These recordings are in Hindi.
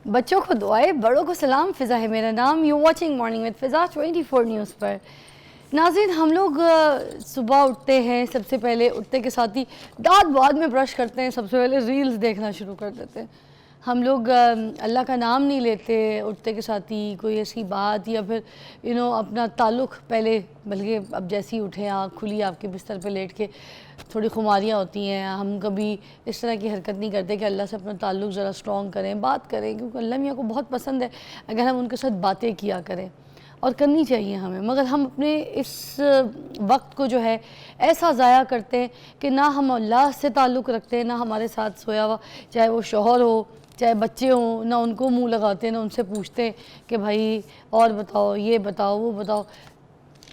बच्चों को दुआएं, बड़ों को सलाम। फ़िज़ा है मेरा नाम। You watching morning with Fiza 24 news पर। नाज़रीन, हम लोग सुबह उठते हैं, सबसे पहले उठते के साथ ही दांत बाद में ब्रश करते हैं, सबसे पहले रील्स देखना शुरू कर देते हैं। हम लोग अल्लाह का नाम नहीं लेते उठते के साथ ही, कोई ऐसी बात या फिर अपना ताल्लुक़ पहले, बल्कि अब जैसे ही उठें, आँख खुली, आपके बिस्तर पे लेट के थोड़ी खुमारियाँ होती हैं, हम कभी इस तरह की हरकत नहीं करते कि अल्लाह से अपना ताल्लुक़ ज़रा स्ट्रॉन्ग करें, बात करें, क्योंकि अल्लाह मियाँ को बहुत पसंद है अगर हम उनके साथ बातें किया करें, और करनी चाहिए हमें। मगर हम अपने इस वक्त को जो है ऐसा ज़ाया करते हैं कि ना हम अल्लाह से ताल्लुक़ रखते हैं, ना हमारे साथ सोया हुआ चाहे वो शौहर हो चाहे बच्चे हों, ना उनको मुंह लगाते हैं, ना उनसे पूछते हैं कि भाई और बताओ, ये बताओ, वो बताओ।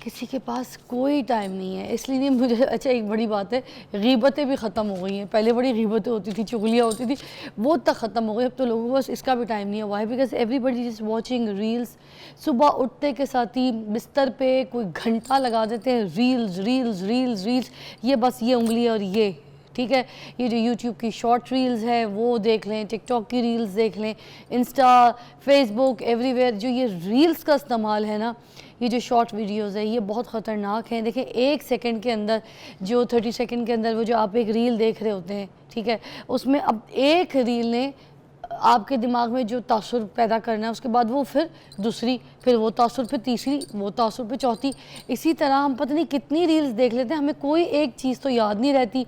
किसी के पास कोई टाइम नहीं है। इसलिए मुझे अच्छा, एक बड़ी बात है, ग़ीबतें भी ख़त्म हो गई हैं। पहले बड़ी ग़ीबतें होती थी, चुगलियाँ होती थी, वो तक ख़त्म हो गई। अब तो लोगों को बस इसका भी टाइम नहीं है। Why? Because everybody is watching reels. सुबह उठते के साथ ही बिस्तर पे कोई घंटा लगा देते हैं, रील्स रील्स रील्स रील्स। ये बस ये उंगली और ये, ठीक है, ये जो यूट्यूब की शॉर्ट रील्स है वो देख लें, टिकटॉक की रील्स देख लें, इंस्टा, फेसबुक, एवरीवेयर जो ये रील्स का इस्तेमाल है ना, ये जो शॉर्ट वीडियोस है, ये बहुत ख़तरनाक हैं। देखें, एक सेकंड के अंदर, जो 30 सेकंड के अंदर वो जो आप एक रील देख रहे होते हैं, ठीक है, उसमें अब एक रील ने आपके दिमाग में जो तासुर पैदा करना है, उसके बाद वो फिर दूसरी, फिर वो तासुर, फिर तीसरी, वो तासुर, फिर चौथी। इसी तरह हम पता नहीं कितनी रील्स देख लेते हैं, हमें कोई एक चीज़ तो याद नहीं रहती।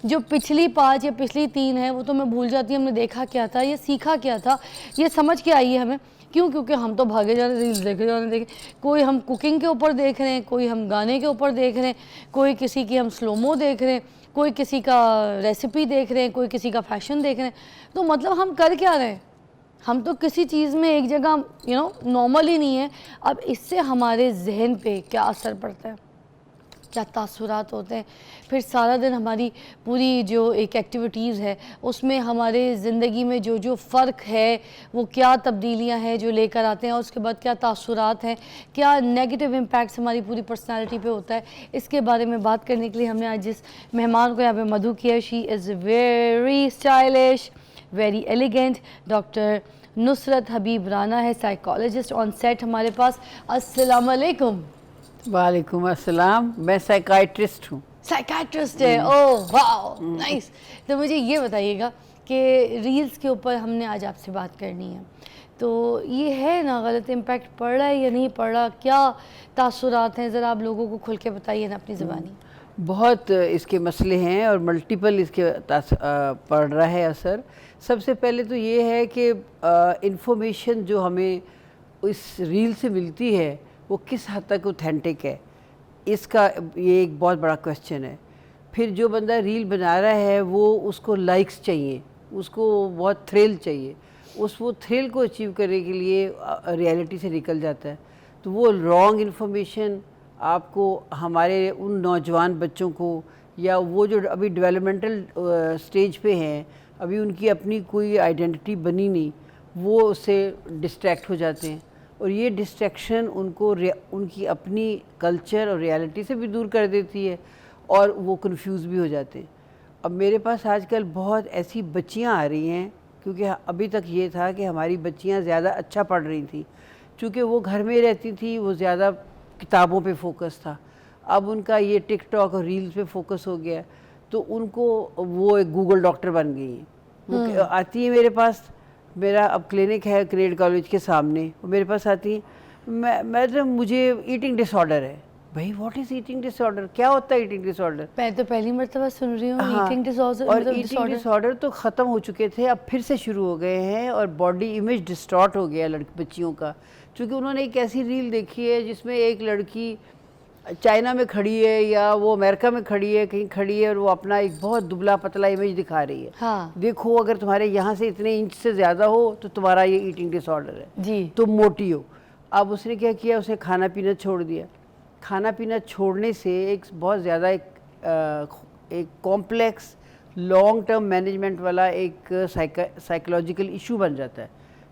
जो पिछली 5 या पिछली 3 है वो तो मैं भूल जाती हूँ, हमने देखा क्या था, ये सीखा क्या था, ये समझ के आई है हमें। क्यों? क्योंकि हम तो भागे जा रहे, रील्स देखे जा रहे, देखे। कोई हम कुकिंग के ऊपर देख रहे हैं, कोई हम गाने के ऊपर देख रहे हैं, कोई किसी की हम स्लोमो देख रहे हैं, कोई किसी का रेसिपी देख रहे हैं, कोई किसी का फैशन देख रहे हैं। तो मतलब हम कर क्या रहे हैं? हम तो किसी चीज़ में एक जगह नॉर्मल ही नहीं है। अब इससे हमारे जहन पे क्या असर पड़ता है, क्या तासुरात होते हैं। फिर सारा दिन हमारी पूरी जो एक एक्टिविटीज़ है उसमें हमारे ज़िंदगी में जो जो फ़र्क है, वो क्या तब्दीलियां हैं जो लेकर आते हैं, और उसके बाद क्या तासुरात हैं, क्या नेगेटिव इम्पैक्ट्स हमारी पूरी पर्सनालिटी पे होता है। इसके बारे में बात करने के लिए हमने आज जिस मेहमान को यहाँ पे मधु किया, she is very stylish, very elegant. Doctor Nusrat Habib Rana है, साइकोलॉजिस्ट ऑन सेट हमारे पास। अस्सलाम वालेकुम। वालेकुम अस्सलाम। मैं साइकाइट्रिस्ट हूँ। साइकाट्रिस्ट है? ओह वाह, नाइस। तो मुझे ये बताइएगा कि रील्स के ऊपर हमने आज आपसे बात करनी है, तो ये है ना, गलत इम्पैक्ट पड़ रहा है या नहीं पड़ रहा, क्या तासुरात हैं, ज़रा आप लोगों को खुल के बताइए ना अपनी ज़बानी। बहुत इसके मसले हैं और मल्टीपल इसके पड़ रहा है असर। सबसे पहले तो ये है कि इंफॉर्मेशन जो हमें इस रील से मिलती है वो किस हद तक ऑथेंटिक है, इसका ये एक बहुत बड़ा क्वेश्चन है। फिर जो बंदा रील बना रहा है वो उसको लाइक्स चाहिए, उसको बहुत थ्रिल चाहिए, वो थ्रिल को अचीव करने के लिए रियलिटी से निकल जाता है। तो वो रॉन्ग इन्फॉर्मेशन आपको, हमारे उन नौजवान बच्चों को, या वो जो अभी डेवलपमेंटल स्टेज पे हैं, अभी उनकी अपनी कोई आइडेंटिटी बनी नहीं, वो उससे डिस्ट्रैक्ट हो जाते हैं, और ये डिस्ट्रैक्शन उनको उनकी अपनी कल्चर और रियलिटी से भी दूर कर देती है, और वो कंफ्यूज भी हो जाते हैं। अब मेरे पास आजकल बहुत ऐसी बच्चियां आ रही हैं, क्योंकि अभी तक ये था कि हमारी बच्चियां ज़्यादा अच्छा पढ़ रही थी, चूँकि वो घर में रहती थी, वो ज़्यादा किताबों पे फोकस था। अब उनका ये टिकटॉक और रील्स पे फोकस हो गया, तो उनको वो एक गूगल डॉक्टर बन गई हैं। वो आती है मेरे पास, मेरा अब क्लिनिक है क्रेड कॉलेज के सामने, वो मेरे पास आती है, मैं मुझे ईटिंग डिसऑर्डर है। भाई व्हाट इज़ ईटिंग डिसऑर्डर? क्या होता है ईटिंग डिसऑर्डर? मैं तो पहली मर्तबा सुन रही हूँ। हाँ, ईटिंग डिसऑर्डर, और ईटिंग डिसऑर्डर तो ख़त्म हो चुके थे, अब फिर से शुरू हो गए हैं, और बॉडी इमेज डिस्टॉर्ट हो गया लड़की बच्चियों का, क्योंकि उन्होंने एक ऐसी रील देखी है जिसमें एक लड़की चाइना में खड़ी है या वो अमेरिका में खड़ी है, कहीं खड़ी है, और वो अपना एक बहुत दुबला पतला इमेज दिखा रही है। हाँ। देखो, अगर तुम्हारे यहाँ से इतने इंच से ज़्यादा हो तो तुम्हारा ये ईटिंग डिसऑर्डर है जी, तुम मोटी हो। अब उसने क्या किया, उसने खाना पीना छोड़ दिया। खाना पीना छोड़ने से एक बहुत ज़्यादा एक कॉम्प्लेक्स लॉन्ग टर्म मैनेजमेंट वाला एक साइकोलॉजिकल इशू बन जाता है,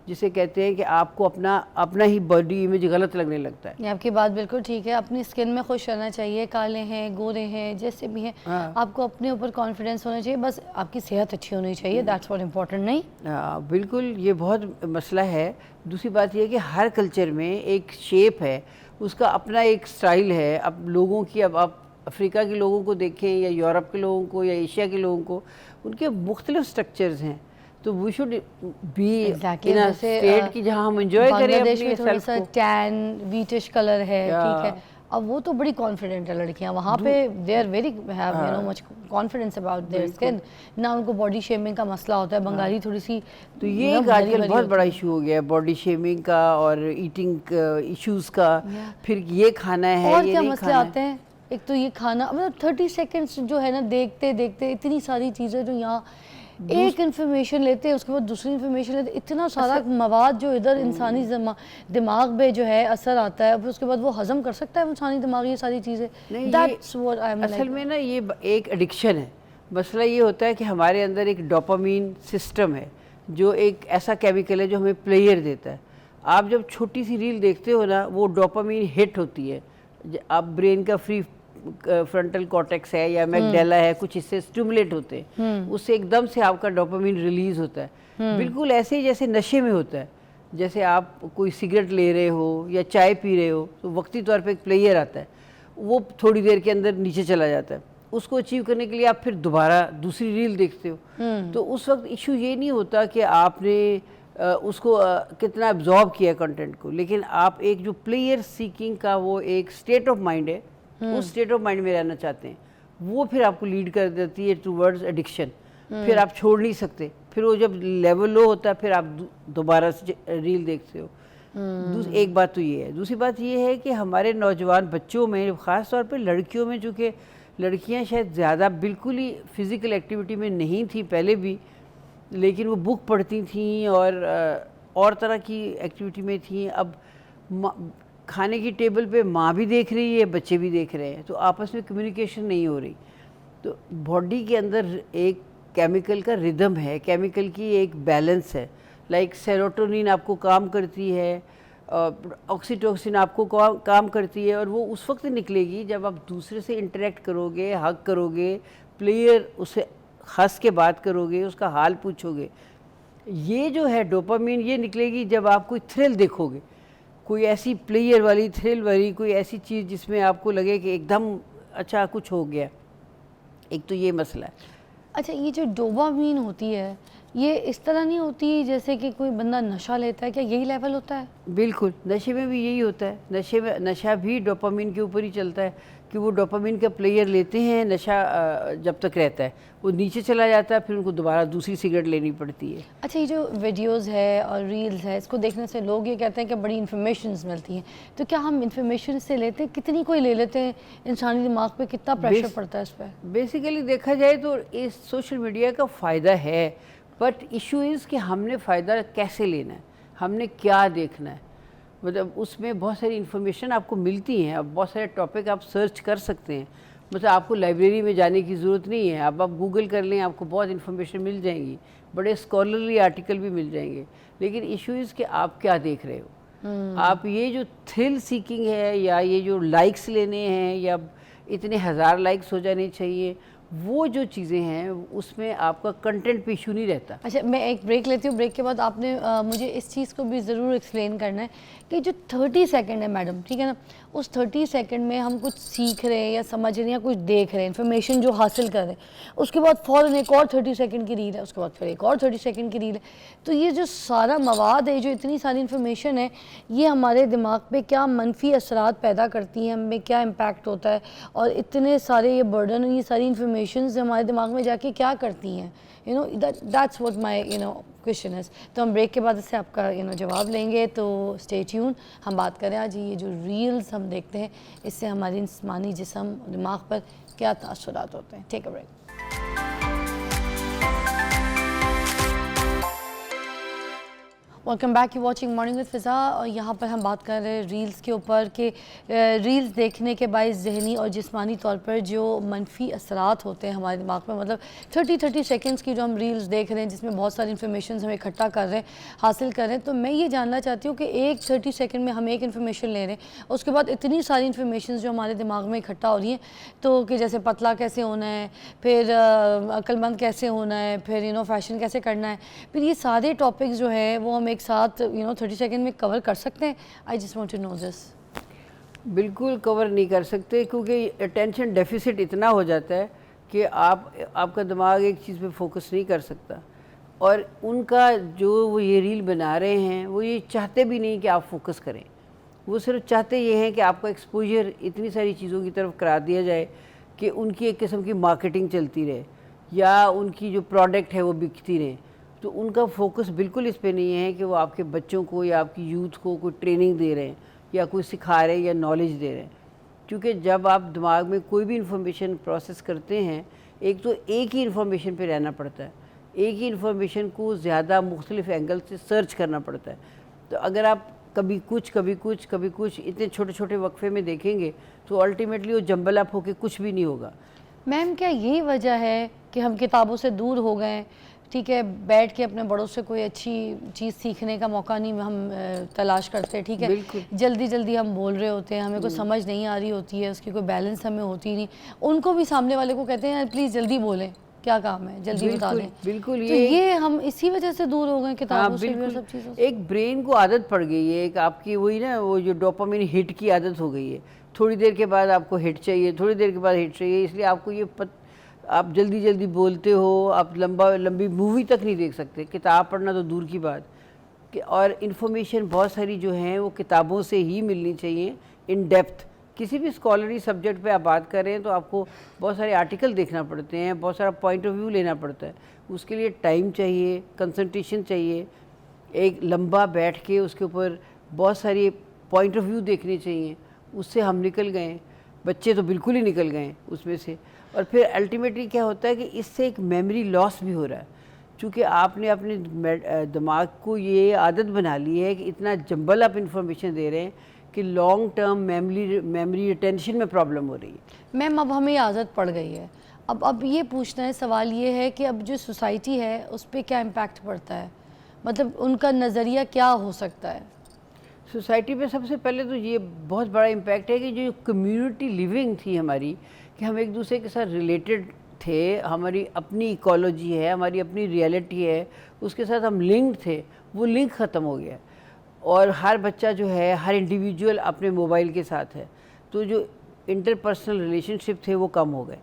जिसे कहते हैं कि आपको अपना अपना ही बॉडी इमेज गलत लगने लगता है। ये आपकी बात बिल्कुल ठीक है, अपनी स्किन में खुश रहना चाहिए, काले हैं गोरे हैं जैसे भी हैं, हाँ। आपको अपने ऊपर कॉन्फिडेंस होना चाहिए, बस आपकी सेहत अच्छी होनी चाहिए, दैट्स व्हाट इम्पोर्टेंट। नहीं हाँ बिल्कुल, ये बहुत मसला है। दूसरी बात ये है कि हर कल्चर में एक शेप है, उसका अपना एक स्टाइल है। अब लोगों की, अब आप अफ्रीका के लोगों को देखें या यूरोप के लोगों को या एशिया के लोगों को, उनके मुख्तलिफ स्ट्रक्चर्स हैं। तो we should be in a state की जहाँ हम एंजॉय करें बांग्लादेश अपने में थोड़ा सेल्फ सा को। टैन वीटिश कलर है, ठीक है, अब वो तो बड़ी कॉन्फिडेंट है लड़कियां वहाँ पे, they are very have you know much confidence about their skin, ना उनको बॉडी शेमिंग का मसला होता है। बंगाली थोड़ी सी तो ये एक आजकल बहुत बड़ा इशू हो गया है, बॉडी शेमिंग का और ईटिंग इश्यूज का। फिर ये खाना है, और ये क्या नहीं मसले खाना आते हैं। एक तो ये खाना, मतलब 30 सेकंड्स जो है ना, देखते देखते इतनी सारी चीज़ें जो यहाँ एक इन्फॉर्मेशन लेते हैं उसके बाद दूसरी इन्फॉर्मेशन लेते, इतना सारा मवाद जो इधर इंसानी दिमाग में जो है असर आता है, फिर उसके बाद वो हजम कर सकता है इंसानी दिमाग ये सारी चीज़ें। That's what I'm असल like. में ना ये एक एडिक्शन है। मसला ये होता है कि हमारे अंदर एक डोपामीन सिस्टम है, जो एक ऐसा केमिकल है जो हमें प्लेयर देता है। आप जब छोटी सी रील देखते हो ना, वो डोपामीन हिट होती है। आप ब्रेन का फ्री फ्रंटल कॉर्टेक्स है या मैगडेला है, कुछ इससे स्टिमुलेट होते हैं, उससे एकदम से आपका डोपामीन रिलीज होता है। बिल्कुल ऐसे ही जैसे नशे में होता है। जैसे आप कोई सिगरेट ले रहे हो या चाय पी रहे हो, तो वक्ती तौर पे एक प्लेयर आता है, वो थोड़ी देर के अंदर नीचे चला जाता है। उसको अचीव करने के लिए आप फिर दोबारा दूसरी रील देखते हो। तो उस वक्त इशू ये नहीं होता कि आपने उसको कितना एब्जॉर्ब किया कंटेंट को, लेकिन आप एक जो प्लेयर सीकिंग का वो एक स्टेट ऑफ माइंड है, उस स्टेट ऑफ माइंड में रहना चाहते हैं, वो फिर आपको लीड कर देती है टूवर्ड्स एडिक्शन। फिर आप छोड़ नहीं सकते, फिर वो जब लेवल लो होता है फिर आप दोबारा से रील देखते हो। एक बात तो ये है। दूसरी बात ये है कि हमारे नौजवान बच्चों में, ख़ास तौर पे लड़कियों में, चूँकि लड़कियां शायद ज़्यादा बिल्कुल ही फिज़िकल एक्टिविटी में नहीं थी पहले भी, लेकिन वो बुक पढ़ती थी और तरह की एक्टिविटी में थी। अब खाने की टेबल पे माँ भी देख रही है, बच्चे भी देख रहे हैं, तो आपस में कम्युनिकेशन नहीं हो रही। तो बॉडी के अंदर एक केमिकल का रिदम है, केमिकल की एक बैलेंस है। लाइक सेरोटोनिन आपको काम करती है, ऑक्सीटोसिन आपको काम करती है, और वो उस वक्त निकलेगी जब आप दूसरे से इंटरेक्ट करोगे, हग करोगे, प्लेयर उससे हंस के बात करोगे, उसका हाल पूछोगे। ये जो है डोपामीन, ये निकलेगी जब आप कोई थ्रिल देखोगे, कोई ऐसी प्लेयर वाली, थ्रिल वाली कोई ऐसी चीज़ जिसमें आपको लगे कि एकदम अच्छा कुछ हो गया। एक तो ये मसला है। अच्छा, ये जो डोपामीन होती है, ये इस तरह नहीं होती जैसे कि कोई बंदा नशा लेता है, क्या यही लेवल होता है? बिल्कुल, नशे में भी यही होता है। नशे में, नशा भी डोपामीन के ऊपर ही चलता है कि वो डोपामीन का प्लेयर लेते हैं, नशा जब तक रहता है, वो नीचे चला जाता है, फिर उनको दोबारा दूसरी सिगरेट लेनी पड़ती है। अच्छा, ये जो वीडियोस है और रील्स है, इसको देखने से लोग ये कहते हैं कि बड़ी इन्फॉर्मेशंस मिलती हैं, तो क्या हम इन्फॉर्मेशन से लेते हैं? कितनी कोई ले लेते हैं? इंसानी दिमाग पे कितना प्रेशर पड़ता है इस पर? बेसिकली देखा जाए तो इस सोशल मीडिया का फ़ायदा है, बट इशू इज़ कि हमने फ़ायदा कैसे लेना है, हमने क्या देखना है। मतलब उसमें बहुत सारी इन्फॉर्मेशन आपको मिलती हैं, अब बहुत सारे टॉपिक आप सर्च कर सकते हैं। मतलब आपको लाइब्रेरी में जाने की ज़रूरत नहीं है, अब आप गूगल कर लें, आपको बहुत इन्फॉर्मेशन मिल जाएंगी, बड़े स्कॉलरली आर्टिकल भी मिल जाएंगे। लेकिन इशू इज़ कि आप क्या देख रहे हो। आप ये जो थ्रिल सीकिंग है, या ये जो लाइक्स लेने हैं, या इतने हज़ार लाइक्स हो जाने चाहिए, वो जो चीज़ें हैं उसमें आपका कंटेंट पे इशू नहीं रहता। अच्छा, मैं एक ब्रेक लेती हूँ, ब्रेक के बाद आपने मुझे इस चीज़ को भी ज़रूर एक्सप्लेन करना है कि जो 30 सेकंड है मैडम, ठीक है ना, उस 30 सेकंड में हम कुछ सीख रहे हैं या समझ रहे हैं या कुछ देख रहे हैं, इन्फॉर्मेशन जो हासिल कर रहे हैं, उसके बाद फ़ौरन एक और 30 सेकंड की रील है, उसके बाद फिर एक और 30 सेकंड की रील है। तो ये जो सारा मवाद है, जो इतनी सारी इन्फॉर्मेशन है, ये हमारे दिमाग पे क्या मनफी असरात पैदा करती हैं, हमें क्या इम्पैक्ट होता है, और इतने सारे ये बर्डन, ये सारी इन्फॉर्मेशन हमारे दिमाग में जाके क्या करती हैं, you know, that's what my question है। तो हम ब्रेक के बाद इससे आपका जवाब लेंगे, तो स्टे ट्यून। हम बात करें आज ये जो रील्स हम देखते हैं, इससे हमारी जिस्मानी जिस्म, दिमाग पर क्या तासुरात होते हैं। Take a break. Welcome back, you watching morning with Fiza. और यहाँ पर हम बात कर रहे हैं रील्स के ऊपर कि रील्स देखने के बायस ज़हनी और जिस्मानी तौर पर जो मनफी असरात होते हैं हमारे दिमाग में, मतलब 30 सेकंड्स की जो हम रील्स देख रहे हैं जिसमें बहुत सारी इन्फॉर्मेशन हम इकट्ठा कर रहे हैं, हासिल कर रहे हैं। तो मैं ये जानना चाहती हूँ कि एक 30 सेकंड में हम एक इन्फॉर्मेशन ले रहे हैं, उसके बाद इतनी सारी इन्फॉर्मेशन जो हमारे दिमाग में इकट्ठा हो रही हैं, तो कि जैसे पतला कैसे होना है, फिर अक्लमंद कैसे होना है, फिर फैशन कैसे करना है, फिर ये सारे टॉपिक्स जो है वो हम एक साथ 30 सेकंड में कवर कर सकते हैं। I just want to know this. बिल्कुल कवर नहीं कर सकते, क्योंकि अटेंशन डेफिसिट इतना हो जाता है कि आपका दिमाग एक चीज़ पे फोकस नहीं कर सकता। और उनका जो वो ये रील बना रहे हैं वो ये चाहते भी नहीं कि आप फोकस करें, वो सिर्फ चाहते ये हैं कि आपका एक्सपोजर इतनी सारी चीज़ों की तरफ करा दिया जाए कि उनकी एक किस्म की मार्केटिंग चलती रहे या उनकी जो प्रोडक्ट है वो बिकती रहे। तो उनका फोकस बिल्कुल इस पे नहीं है कि वो आपके बच्चों को या आपकी यूथ को कोई ट्रेनिंग दे रहे हैं या कोई सिखा रहे हैं या नॉलेज दे रहे हैं। क्योंकि जब आप दिमाग में कोई भी इंफॉर्मेशन प्रोसेस करते हैं, एक तो एक ही इंफॉर्मेशन पे रहना पड़ता है, एक ही इंफॉर्मेशन को ज़्यादा मुख्तलिफ एंगल से सर्च करना पड़ता है। तो अगर आप कभी कुछ इतने छोटे छोटे वक्फे में देखेंगे तो अल्टीमेटली वो जंबल अप होके कुछ भी नहीं होगा। मैम, क्या यही वजह है कि हम किताबों से दूर हो गए? ठीक है, बैठ के अपने बड़ों से कोई अच्छी चीज़ सीखने का मौका नहीं हम तलाश करते। ठीक है, जल्दी जल्दी हम बोल रहे होते हैं, हमें कोई समझ नहीं आ रही होती है, उसकी कोई बैलेंस हमें होती नहीं। उनको भी सामने वाले को कहते हैं प्लीज़ जल्दी बोलें, क्या काम है, जल्दी बता दें। बिल्कुल, तो ये हम इसी वजह से दूर हो गए किताबों से भी और सब चीज़ों से। एक ब्रेन को आदत पड़ गई है, एक आपकी वही ना वो जो डोपामिन हिट की आदत हो गई है। थोड़ी देर के बाद आपको हिट चाहिए, थोड़ी देर के बाद हिट चाहिए, इसलिए आपको आप जल्दी जल्दी बोलते हो, आप लंबी मूवी तक नहीं देख सकते, किताब पढ़ना तो दूर की बात कि। और इन्फॉर्मेशन बहुत सारी जो हैं वो किताबों से ही मिलनी चाहिए इन डेप्थ। किसी भी स्कॉलरी सब्जेक्ट पे आप बात कर रहे हैं तो आपको बहुत सारे आर्टिकल देखना पड़ते हैं, बहुत सारा पॉइंट ऑफ व्यू लेना पड़ता है, उसके लिए टाइम चाहिए, कंसंट्रेशन चाहिए, एक लंबा बैठ के उसके ऊपर बहुत सारी पॉइंट ऑफ व्यू देखने चाहिए। उससे हम निकल गए, बच्चे तो बिल्कुल ही निकल गए उसमें से। और फिर अल्टीमेटली क्या होता है कि इससे एक मेमोरी लॉस भी हो रहा है, क्योंकि आपने अपने दिमाग को ये आदत बना ली है कि इतना जंबल अप इंफॉर्मेशन दे रहे हैं कि लॉन्ग टर्म मेमोरी रिटेंशन में प्रॉब्लम हो रही है। मैम, अब हमें आदत पड़ गई है। अब ये पूछना है, सवाल ये है कि अब जो सोसाइटी है उस पर क्या इम्पैक्ट पड़ता है, मतलब उनका नज़रिया क्या हो सकता है? सोसाइटी पे सबसे पहले तो ये बहुत बड़ा इम्पैक्ट है कि जो कम्युनिटी लिविंग थी हमारी, कि हम एक दूसरे के साथ रिलेटेड थे, हमारी अपनी इकोलॉजी है, हमारी अपनी रियलिटी है, उसके साथ हम लिंक्ड थे, वो लिंक ख़त्म हो गया। और हर बच्चा जो है, हर इंडिविजुअल अपने मोबाइल के साथ है, तो जो इंटरपर्सनल रिलेशनशिप थे वो कम हो गए।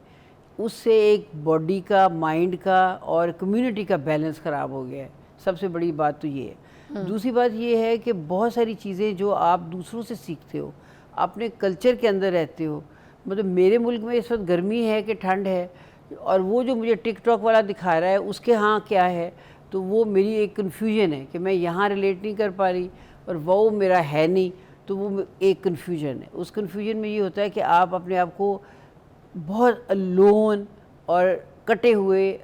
उससे एक बॉडी का, माइंड का और कम्युनिटी का बैलेंस ख़राब हो गया है। सबसे बड़ी बात तो ये है। दूसरी बात ये है कि बहुत सारी चीज़ें जो आप दूसरों से सीखते हो, अपने कल्चर के अंदर रहते हो, मतलब मेरे मुल्क में इस वक्त गर्मी है कि ठंड है, और वो जो मुझे टिकटॉक वाला दिखा रहा है उसके यहाँ क्या है, तो वो मेरी एक कन्फ्यूजन है कि मैं यहाँ रिलेट नहीं कर पा रही और वो मेरा है नहीं, तो वो एक कन्फ्यूजन है। उस कन्फ्यूजन में ये होता है कि आप अपने आप को बहुत अलोन और कटे हुए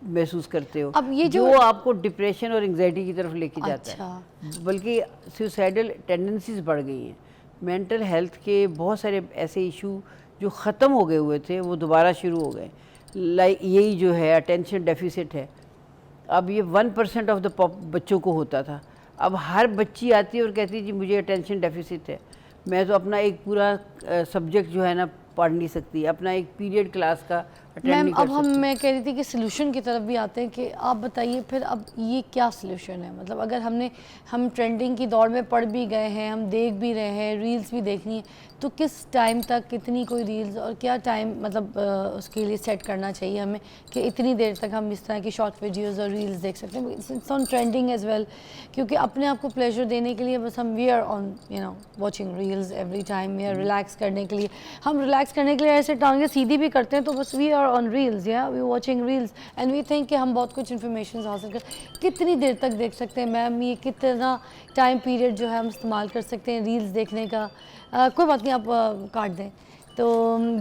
महसूस करते हो। अब ये जो आपको डिप्रेशन और एंग्जाइटी की तरफ लेके जाता है, बल्कि सुसाइडल टेंडेंसीज बढ़ गई हैं। मेंटल हेल्थ के बहुत सारे ऐसे इशू जो ख़त्म हो गए हुए थे वो दोबारा शुरू हो गए। लाइक यही जो है अटेंशन डेफिसिट है। अब ये 1% ऑफ द बच्चों को होता था, अब हर बच्ची आती है और कहती है जी मुझे अटेंशन डेफिसिट है, मैं तो अपना एक पूरा सब्जेक्ट जो है ना पढ़ नहीं सकती, अपना एक पीरियड क्लास का अटेंड नहीं कर सकती। मैं कह रही थी कि सलूशन की तरफ भी आते हैं कि आप बताइए फिर अब ये क्या सलूशन है? मतलब अगर हम ट्रेंडिंग की दौड़ में पढ़ भी गए हैं, हम देख भी रहे हैं, रील्स भी देखनी है, तो किस टाइम तक कितनी कोई रील्स और क्या टाइम मतलब उसके लिए सेट करना चाहिए हमें कि इतनी देर तक हम इस तरह की शॉर्ट वीडियोज़ और रील्स देख सकते हैं? It's on trending as well, क्योंकि अपने आप को प्लेजर देने के लिए बस हम we are on watching reels every time, we are relax करने के लिए, हम रिलैक्स करने के लिए ऐसे टांगे सीधी भी करते हैं, तो बस वी आर ऑन रील्स, या we watching reels and we think कि हम बहुत कुछ इन्फॉर्मेशन हासिल कर। कितनी देर तक देख सकते हैं मैम? ये कितना टाइम पीरियड जो है हम इस्तेमाल कर सकते हैं रील्स देखने का? कोई बात नहीं, आप काट दें। तो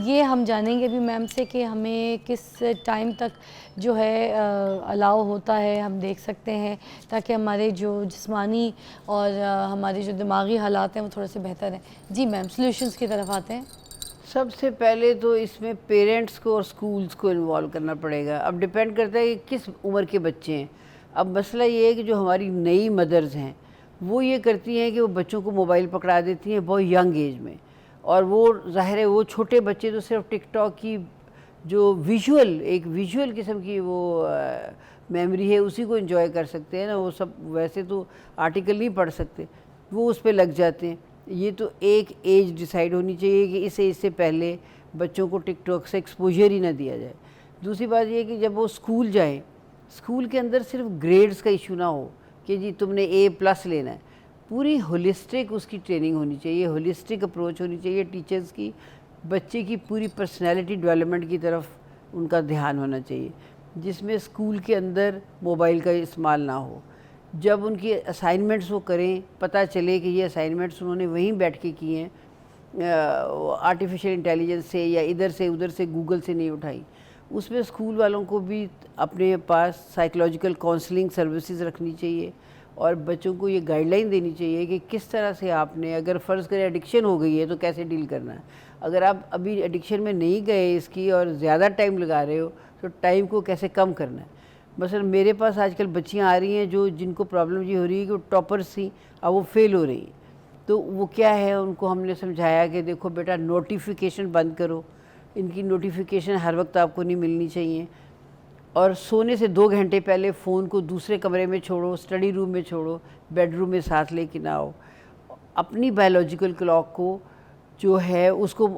ये हम जानेंगे भी मैम से कि हमें किस टाइम तक जो है अलाउ होता है हम देख सकते हैं, ताकि हमारे जो जिस्मानी और हमारे जो दिमागी हालात हैं वो थोड़े से बेहतर हैं। जी मैम, सॉल्यूशंस की तरफ आते हैं। सबसे पहले तो इसमें पेरेंट्स को और स्कूल्स को इन्वॉल्व करना पड़ेगा। अब डिपेंड करता है कि किस उम्र के बच्चे हैं। अब मसला ये है कि जो हमारी नई मदर्स हैं वो ये करती हैं कि वो बच्चों को मोबाइल पकड़ा देती हैं बहुत यंग एज में, और वो ज़ाहिर है वो छोटे बच्चे तो सिर्फ टिकटॉक की जो एक विजुअल किस्म की वो मेमोरी है उसी को एंजॉय कर सकते हैं ना। वो सब वैसे तो आर्टिकल नहीं पढ़ सकते, वो उस पर लग जाते हैं। ये तो एक एज डिसाइड होनी चाहिए कि इस एज से पहले बच्चों को टिकटॉक से एक्सपोजर ही ना दिया जाए। दूसरी बात ये कि जब वो स्कूल जाए, स्कूल के अंदर सिर्फ ग्रेड्स का इशू ना हो कि जी तुमने A+ लेना है। पूरी होलिस्टिक उसकी ट्रेनिंग होनी चाहिए, होलिस्टिक अप्रोच होनी चाहिए टीचर्स की। बच्चे की पूरी पर्सनैलिटी डेवलपमेंट की तरफ उनका ध्यान होना चाहिए, जिसमें स्कूल के अंदर मोबाइल का इस्तेमाल ना हो। जब उनकी असाइनमेंट्स वो करें, पता चले कि ये असाइनमेंट्स उन्होंने वहीं बैठ के किए हैं, आर्टिफिशियल इंटेलिजेंस से या इधर से उधर से गूगल से नहीं उठाई। उसमें स्कूल वालों को भी अपने पास साइकोलॉजिकल काउंसलिंग सर्विसेज रखनी चाहिए और बच्चों को ये गाइडलाइन देनी चाहिए कि किस तरह से आपने, अगर फ़र्ज़ करें एडिक्शन हो गई है तो कैसे डील करना है। अगर आप अभी एडिक्शन में नहीं गए इसकी और ज़्यादा टाइम लगा रहे हो तो टाइम को कैसे कम करना है। मसलन मेरे पास आजकल बच्चियाँ आ रही हैं जो जिनको प्रॉब्लम ये हो रही है कि वो टॉपर्स थी, अब वो फेल हो रही हैं। तो वो क्या है, उनको हमने समझाया कि देखो बेटा नोटिफिकेशन बंद करो, इनकी नोटिफिकेशन हर वक्त आपको नहीं मिलनी चाहिए, और सोने से 2 घंटे पहले फ़ोन को दूसरे कमरे में छोड़ो, स्टडी रूम में छोड़ो, बेडरूम में साथ लेके ना आओ। अपनी बायोलॉजिकल क्लॉक को जो है उसको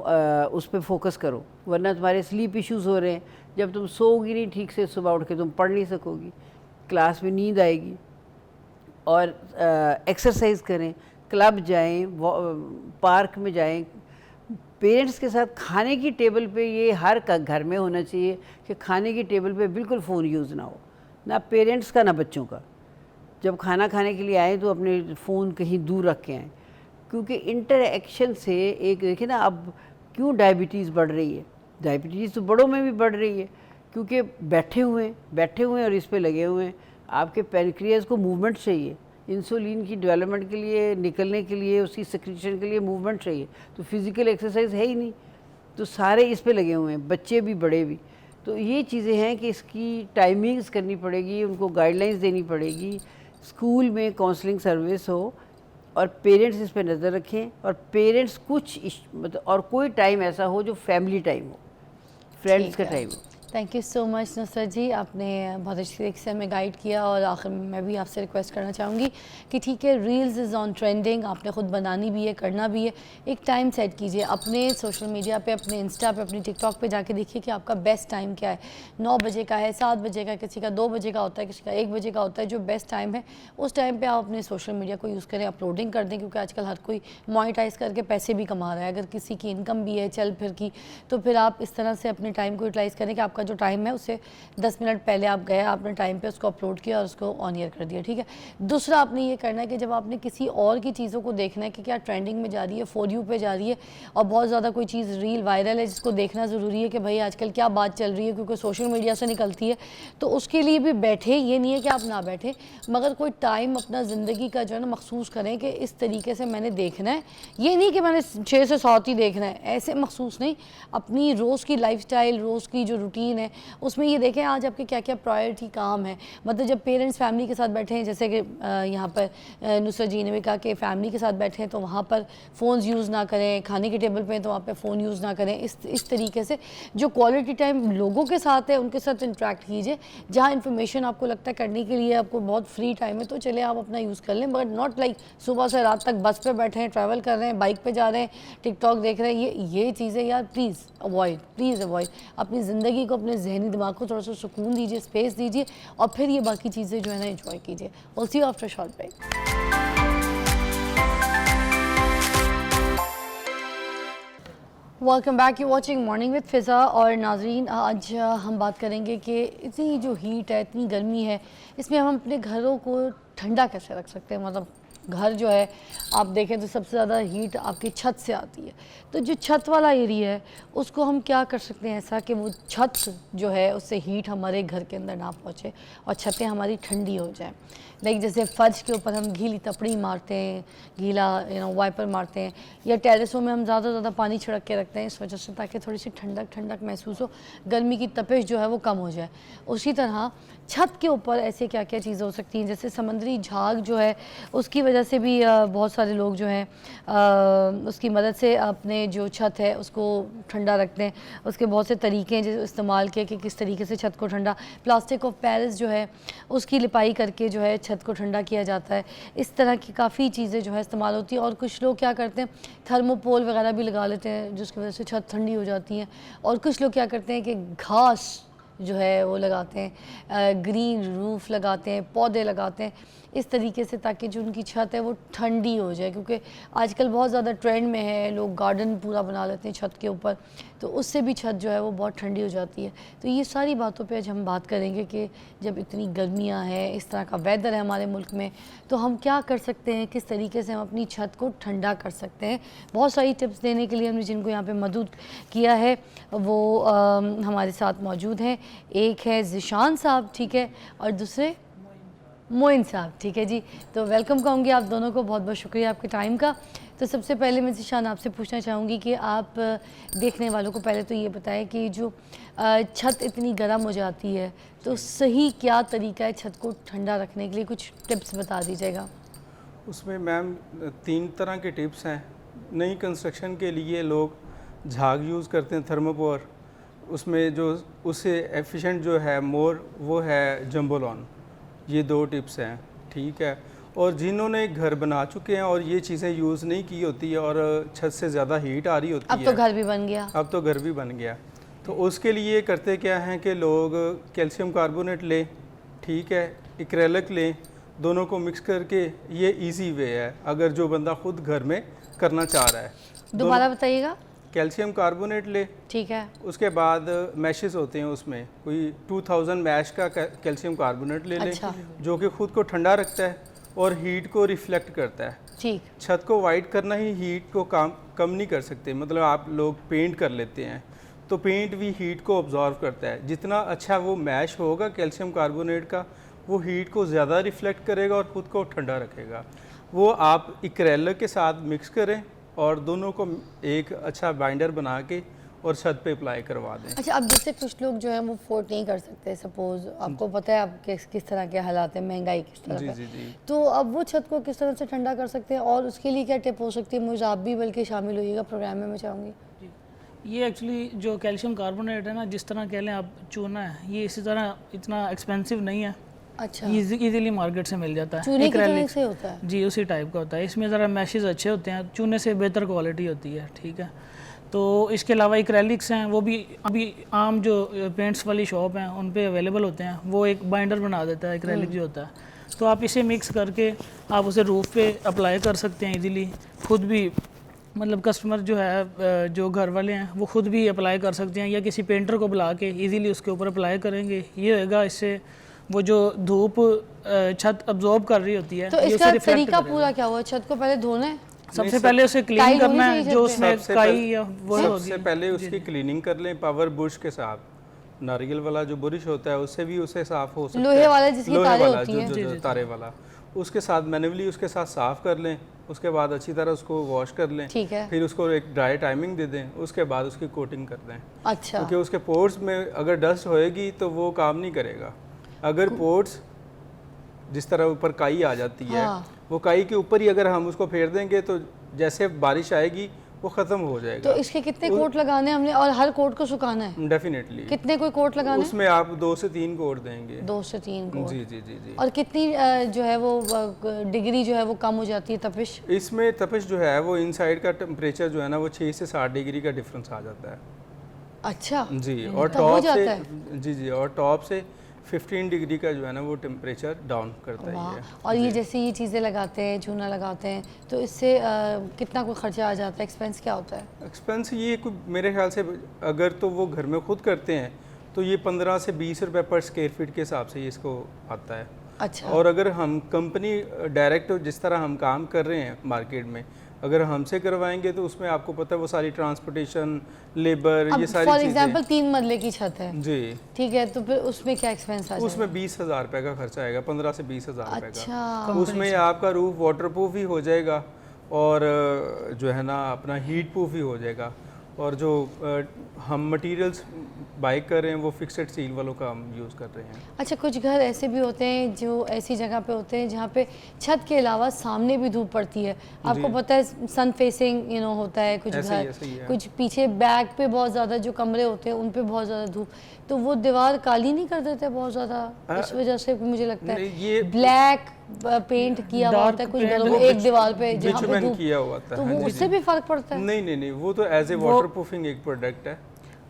उस पर फोकस करो, वरना तुम्हारे स्लीप इश्यूज़ हो रहे हैं। जब तुम सोओगी नहीं ठीक से, सुबह उठ के तुम पढ़ नहीं सकोगी, क्लास में नींद आएगी। और एक्सरसाइज करें, क्लब जाएं, पार्क में जाएं। पेरेंट्स के साथ खाने की टेबल पे ये हर घर में होना चाहिए कि खाने की टेबल पे बिल्कुल फ़ोन यूज़ ना हो, ना पेरेंट्स का ना बच्चों का। जब खाना खाने के लिए आए तो अपने फ़ोन कहीं दूर रख के आएँ, क्योंकि इंटरएक्शन से एक देखिए ना अब क्यों डायबिटीज़ बढ़ रही है। डायबिटीज़ तो बड़ों में भी बढ़ रही है क्योंकि बैठे हुए हैं और इस पे लगे हुए हैं। आपके पैनक्रियाज को मूवमेंट चाहिए, इंसुलिन की डेवलपमेंट के लिए, निकलने के लिए, उसकी सिक्रीशन के लिए मूवमेंट चाहिए। तो फिज़िकल एक्सरसाइज है ही नहीं, तो सारे इस पे लगे हुए हैं, बच्चे भी बड़े भी। तो ये चीज़ें हैं कि इसकी टाइमिंग्स करनी पड़ेगी, उनको गाइडलाइंस देनी पड़ेगी, स्कूल में काउंसलिंग सर्विस हो और पेरेंट्स इस पे नज़र रखें। और पेरेंट्स मतलब और कोई टाइम ऐसा हो जो फैमिली टाइम हो, फ्रेंड्स का टाइम हो। Thank you so much Nusrat ji, आपने बहुत अच्छी तरीके से हमें गाइड किया। और आखिर में मैं भी आपसे रिक्वेस्ट करना चाहूँगी कि ठीक है, रील्स इज़ ऑन ट्रेंडिंग, आपने ख़ुद बनानी भी है, करना भी है। एक टाइम सेट कीजिए अपने सोशल मीडिया पे, अपने इंस्टा पे, अपनी टिकटॉक पे जाके देखिए कि आपका बेस्ट टाइम क्या है। 9 बजे का है, 7 बजे का, किसी का 2 बजे का होता है, किसी का 1 बजे का होता है। जो बेस्ट टाइम है उस टाइम पर आप अपने सोशल मीडिया को यूज़ करें, अपलोडिंग कर दें, क्योंकि आजकल हर कोई मोनेटाइज़ करके पैसे भी कमा रहा है। अगर किसी की इनकम भी है चल फिर की, तो फिर आप इस तरह से अपने टाइम को यूटिलाइज़ करें कि आपका जो टाइम है उससे 10 मिनट पहले आप गए, आपने टाइम पे उसको अपलोड किया और उसको ऑन ईयर कर दिया, ठीक है। दूसरा आपने ये करना है कि जब आपने किसी और की चीज़ों को देखना है कि क्या ट्रेंडिंग में जा रही है, फॉर यू पे जा रही है और बहुत ज़्यादा कोई चीज़ रील वायरल है जिसको देखना ज़रूरी है कि भाई आजकल क्या बात चल रही है, क्योंकि सोशल मीडिया से निकलती है, तो उसके लिए भी बैठे। ये नहीं है कि आप ना बैठे, मगर कोई टाइम अपना ज़िंदगी का जो है ना मखसूस करें कि इस तरीके से मैंने देखना है। ये नहीं कि मैंने 6 से 7 ही देखना है, ऐसे मखसूस नहीं। अपनी रोज़ की लाइफस्टाइल, रोज़ की जो रूटीन है उसमें ये देखें आज आपके क्या क्या प्रायोरिटी काम है। मतलब जब पेरेंट्स फैमिली के साथ बैठे हैं, जैसे कि यहाँ पर नुसरत जी ने भी कहा कि फैमिली के साथ बैठे हैं तो वहाँ पर फ़ोन्स यूज़ ना करें, खाने के टेबल पे तो वहाँ पे फ़ोन यूज़ ना करें। इस तरीके से जो क्वालिटी टाइम लोगों के साथ है उनके साथ इंटरेक्ट कीजिए। जहाँ इन्फॉर्मेशन आपको लगता है करने के लिए आपको बहुत फ्री टाइम है तो चले आप अपना यूज़ कर लें, मगर नॉट लाइक सुबह से रात तक बस पे बैठे हैं, ट्रैवल कर रहे हैं, बाइक पे जा रहे हैं, टिकटॉक देख रहे हैं। ये चीज़ें यार प्लीज़ अवॉइड। अपनी ज़िंदगी को, अपने जहनी दिमाग को थोड़ा सा सुकून दीजिए, स्पेस दीजिए और फिर ये बाकी चीज़ें जो है ना एंजॉय कीजिए। Will see you after short break. Welcome back, you watching morning with Fiza. और नाजरीन, आज हम बात करेंगे कि इतनी जो हीट है, इतनी गर्मी है, इसमें हम अपने घरों को ठंडा कैसे रख सकते हैं। मतलब घर जो है आप देखें तो सबसे ज़्यादा हीट आपकी छत से आती है। तो जो छत वाला एरिया है उसको हम क्या कर सकते हैं ऐसा कि वो छत जो है उससे हीट हमारे घर के अंदर ना पहुँचे और छतें हमारी ठंडी हो जाएं। लाइक जैसे फर्श के ऊपर हम गीली तपड़ी मारते हैं, गीला वाइपर मारते हैं, या टेरेसों में हम ज़्यादा से ज़्यादा पानी छिड़क के रखते हैं इस वजह से ताकि थोड़ी सी ठंडक ठंडक महसूस हो, गर्मी की तपिश जो है वो कम हो जाए। उसी तरह छत के ऊपर ऐसे क्या क्या चीज़ें हो सकती हैं, जैसे समुद्री झाग जो है उसकी वजह से भी बहुत सारे लोग जो हैं उसकी मदद से अपने जो छत है उसको ठंडा रखते हैं। उसके बहुत से तरीके हैं जो इस्तेमाल किए कि किस तरीके से छत को ठंडा, प्लास्टिक ऑफ पेरिस जो है उसकी लिपाई करके जो है छत को ठंडा किया जाता है। इस तरह की काफ़ी चीज़ें जो है इस्तेमाल होती हैं। और कुछ लोग क्या करते हैं थर्मोपोल वगैरह भी लगा लेते हैं जिसकी वजह से छत ठंडी हो जाती है। और कुछ लोग क्या करते हैं कि घास जो है वो लगाते हैं, ग्रीन रूफ लगाते हैं, पौधे लगाते हैं इस तरीके से ताकि जो उनकी छत है वो ठंडी हो जाए, क्योंकि आजकल बहुत ज़्यादा ट्रेंड में है, लोग गार्डन पूरा बना लेते हैं छत के ऊपर, तो उससे भी छत जो है वो बहुत ठंडी हो जाती है। तो ये सारी बातों पे आज हम बात करेंगे कि जब इतनी गर्मियाँ हैं, इस तरह का वेदर है हमारे मुल्क में, तो हम क्या कर सकते हैं, किस तरीके से हम अपनी छत को ठंडा कर सकते हैं। बहुत सारी टिप्स देने के लिए हमने जिनको यहाँ पे मदद किया है वो हमारे साथ मौजूद हैं। एक है ज़िशान साहब, ठीक है, और दूसरे मोइन साहब, ठीक है जी। तो वेलकम कहूँगी आप दोनों को, बहुत बहुत शुक्रिया आपके टाइम का। तो सबसे पहले मैं ज़िशान आपसे पूछना चाहूँगी कि आप देखने वालों को पहले तो ये बताएं कि जो छत इतनी गर्म हो जाती है तो सही क्या तरीका है छत को ठंडा रखने के लिए, कुछ टिप्स बता दीजिएगा। उसमें मैम 3 तरह के टिप्स हैं। नई कंस्ट्रक्शन के लिए लोग झाग यूज़ करते हैं, थर्मोपोर, उसमें जो उससे एफिशिएंट जो है मोर वो है जंबोलॉन। ये 2 टिप्स हैं, ठीक है। और जिन्होंने घर बना चुके हैं और ये चीज़ें यूज़ नहीं की होती है और छत से ज़्यादा हीट आ रही होती है, अब तो घर भी बन गया, अब तो घर भी बन गया, तो उसके लिए करते क्या हैं कि लोग कैल्शियम कार्बोनेट लें, ठीक है, एक्रेलिक लें, दोनों को मिक्स करके, ये इजी वे है अगर जो बंदा खुद घर में करना चाह रहा है। दोबारा बताइएगा। कैल्शियम कार्बोनेट ले, ठीक है, उसके बाद मैशेस होते हैं, उसमें कोई 2000 मैश का कैल्शियम कार्बोनेट ले लें, अच्छा, जो कि खुद को ठंडा रखता है और हीट को रिफ्लेक्ट करता है। ठीक, छत को वाइट करना ही हीट को कम नहीं कर सकते, मतलब आप लोग पेंट कर लेते हैं तो पेंट भी हीट को ऑब्जॉर्व करता है। जितना अच्छा वो मैश होगा कैल्शियम कार्बोनेट का, वो हीट को ज़्यादा रिफ्लेक्ट करेगा और ख़ुद को ठंडा रखेगा। वो आप एक्रेलिक के साथ मिक्स करें और दोनों को एक अच्छा बाइंडर बना के और छत पे अप्लाई करवा दें। अच्छा, अब जैसे कुछ लोग जो है वो अफोर्ड नहीं कर सकते, सपोज आपको पता है आप किस तरह के हालात हैं, महंगाई किस तरह जी का, जी जी। तो अब वो छत को किस तरह से ठंडा कर सकते हैं और उसके लिए क्या टिप हो सकती है। मुझे आप भी बल्कि शामिल होइएगा प्रोग्राम में, मैं चाहूँगी। ये एक्चुअली जो कैल्शियम कार्बोनेट है ना, जिस तरह कह लें आप चूना है, ये इसी तरह इतना एक्सपेंसिव नहीं है, अच्छा, इजीली मार्केट से मिल जाता है। चूने की तरह एक्रेलिक से होता है जी, उसी टाइप का होता है। इसमें ज़रा मैशेस अच्छे होते हैं, चूने से बेहतर क्वालिटी होती है, ठीक है। तो इसके अलावा एक्रेलिक्स हैं, वो भी अभी आम जो पेंट्स वाली शॉप हैं उन पे अवेलेबल होते हैं। वो एक बाइंडर बना देता है एक्रेलिक जो होता है, तो आप इसे मिक्स करके आप उसे रूफ पे अप्लाई कर सकते हैं इजीली। खुद भी मतलब कस्टमर जो है, जो घर वाले हैं, वो खुद भी अप्लाई कर सकते हैं या किसी पेंटर को बुला के इजीली उसके ऊपर अप्लाई करेंगे। ये होगा, इससे वो जो धूप छत अब्जॉर्ब कर रही होती है, तो ये इसका उसे रिफ्लेक्ट तरीका करेगा। पूरा क्या हुआ, छत को पहले धोना है, सबसे पहले उसे काई क्लीन होनी करना है, चाहिए जो छत उसमें सबसे काई पहले- या वो होगी। सबसे पहले उसकी क्लीनिंग कर लें पावर बुश के साथ। नारियल वाला जो बुरश होता है उससे भी उसे साफ हो सकता है, लोहे वाला जिसकी लोहे तारें वाला होती जो हैं। जो तारे वाला, उसके साथ मैनुअली उसके साथ साफ कर लें। उसके बाद अच्छी तरह उसको वॉश कर लें, ठीक है, फिर उसको एक ड्राई टाइमिंग दे दें, उसके बाद उसकी कोटिंग कर दें। अच्छा, क्योंकि उसके पोर्ट्स में अगर डस्ट होएगी तो वो काम नहीं करेगा। अगर पोर्ट्स जिस तरह ऊपर काई आ जाती है, हाँ, वो काई के ऊपर ही अगर हम उसको फेर देंगे तो जैसे बारिश आएगी वो ख़त्म हो जाएगा। तो इसके कितने कोट लगाने हैं हमने, और हर कोट को सुखाना है, डेफिनेटली कितने कोई कोट लगाने हैं? उसमें आप 2 से 3 कोट देंगे। 2 से 3 कोट। जी जी जी जी। और कितनी जो है वो डिग्री जो है वो कम हो जाती है तपिश? इसमें तपिश जो है वो इनसाइड का टेम्परेचर जो है ना वो 6 से 7 डिग्री का डिफरेंस आ जाता है। अच्छा जी, और तब हो टॉप जाता से जी जी, और टॉप से 15 डिग्री का जो है ना वो टेम्परेचर डाउन करता है ये। वाह। और ये जैसे ये चीज़ें लगाते हैं, चूना लगाते हैं, तो इससे कितना कोई खर्चा आ जाता है, एक्सपेंस क्या होता है? एक्सपेंस ये कोई मेरे ख्याल से अगर तो वो घर में खुद करते हैं तो ये 15 से 20 रुपए पर स्क्वायर फीट के हिसाब से ये इसको आता है। अच्छा। और अगर हम कंपनी डायरेक्ट जिस तरह हम काम कर रहे हैं मार्केट में, अगर हमसे करवाएंगे तो उसमें आपको पता है वो सारी ट्रांसपोर्टेशन, लेबर, ये सारी फॉर चीज़ें। एग्जांपल 3 मरले की छत है, जी, ठीक है, तो फिर उसमें क्या एक्सपेंस आ जाएगा? उसमें 20,000 रुपये का खर्चा आएगा, 15 से 20,000 रुपये का। अच्छा, उसमें आपका रूफ वाटर प्रूफ भी हो जाएगा और जो है ना अपना हीट प्रूफ भी हो जाएगा। और जो हम मटेरियल्स बाई कर रहे हैं वो फिक्सड स्टील वालों का हम यूज़ कर रहे हैं। अच्छा, कुछ घर ऐसे भी होते हैं जो ऐसी जगह पे होते हैं जहाँ पे छत के अलावा सामने भी धूप पड़ती है, आपको पता है सन फेसिंग होता है कुछ ऐसे ही घर, है। कुछ पीछे बैक पे बहुत ज़्यादा जो कमरे होते हैं उन पे बहुत ज़्यादा धूप, तो वो दीवार काली नहीं कर देते बहुत ज़्यादा? इस वजह से मुझे लगता है ये ब्लैक पेंट किया हुआ होता है कुछ घरों में एक दीवार पे जहाँ पे बिचुमेन धूप, किया हुआ था। तो हाँ वो जी, उससे भी फर्क पड़ता है? नहीं, वो तो एज ए वाटर प्रूफिंग एक प्रोडक्ट है।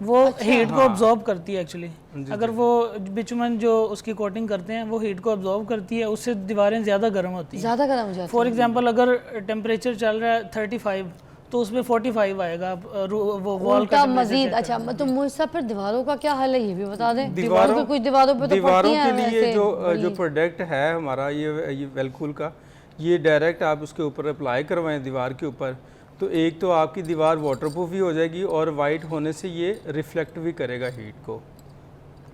वो हीट को हाँ। अब्जॉर्ब करती है एक्चुअली। अगर वो बिचुमन जो उसकी कोटिंग करते हैं वो हीट को अब्जॉर्ब करती है, उससे दीवारें ज़्यादा गर्म होती हैं। ज़्यादा गर्म हो जाती है। फॉर एग्जांपल अगर टेम्परेचर चल रहा है 35 तो उसमें 45 आएगा वो वॉल उल्टा का मजीद। अच्छा, तो मुझसे फिर दीवारों का क्या हाल है ये भी बता दें। दीवारों पे कुछ दीवारों पे तो दीवारों पड़ती हैं के लिए वैसे जो बड़ी। प्रोडक्ट है हमारा ये वेलकूल का, ये डायरेक्ट आप उसके ऊपर अप्लाई करवाएं दीवार के ऊपर, तो एक तो आपकी दीवार वाटरप्रूफ भी हो जाएगी और वाइट होने से ये रिफ्लेक्ट भी करेगा हीट को।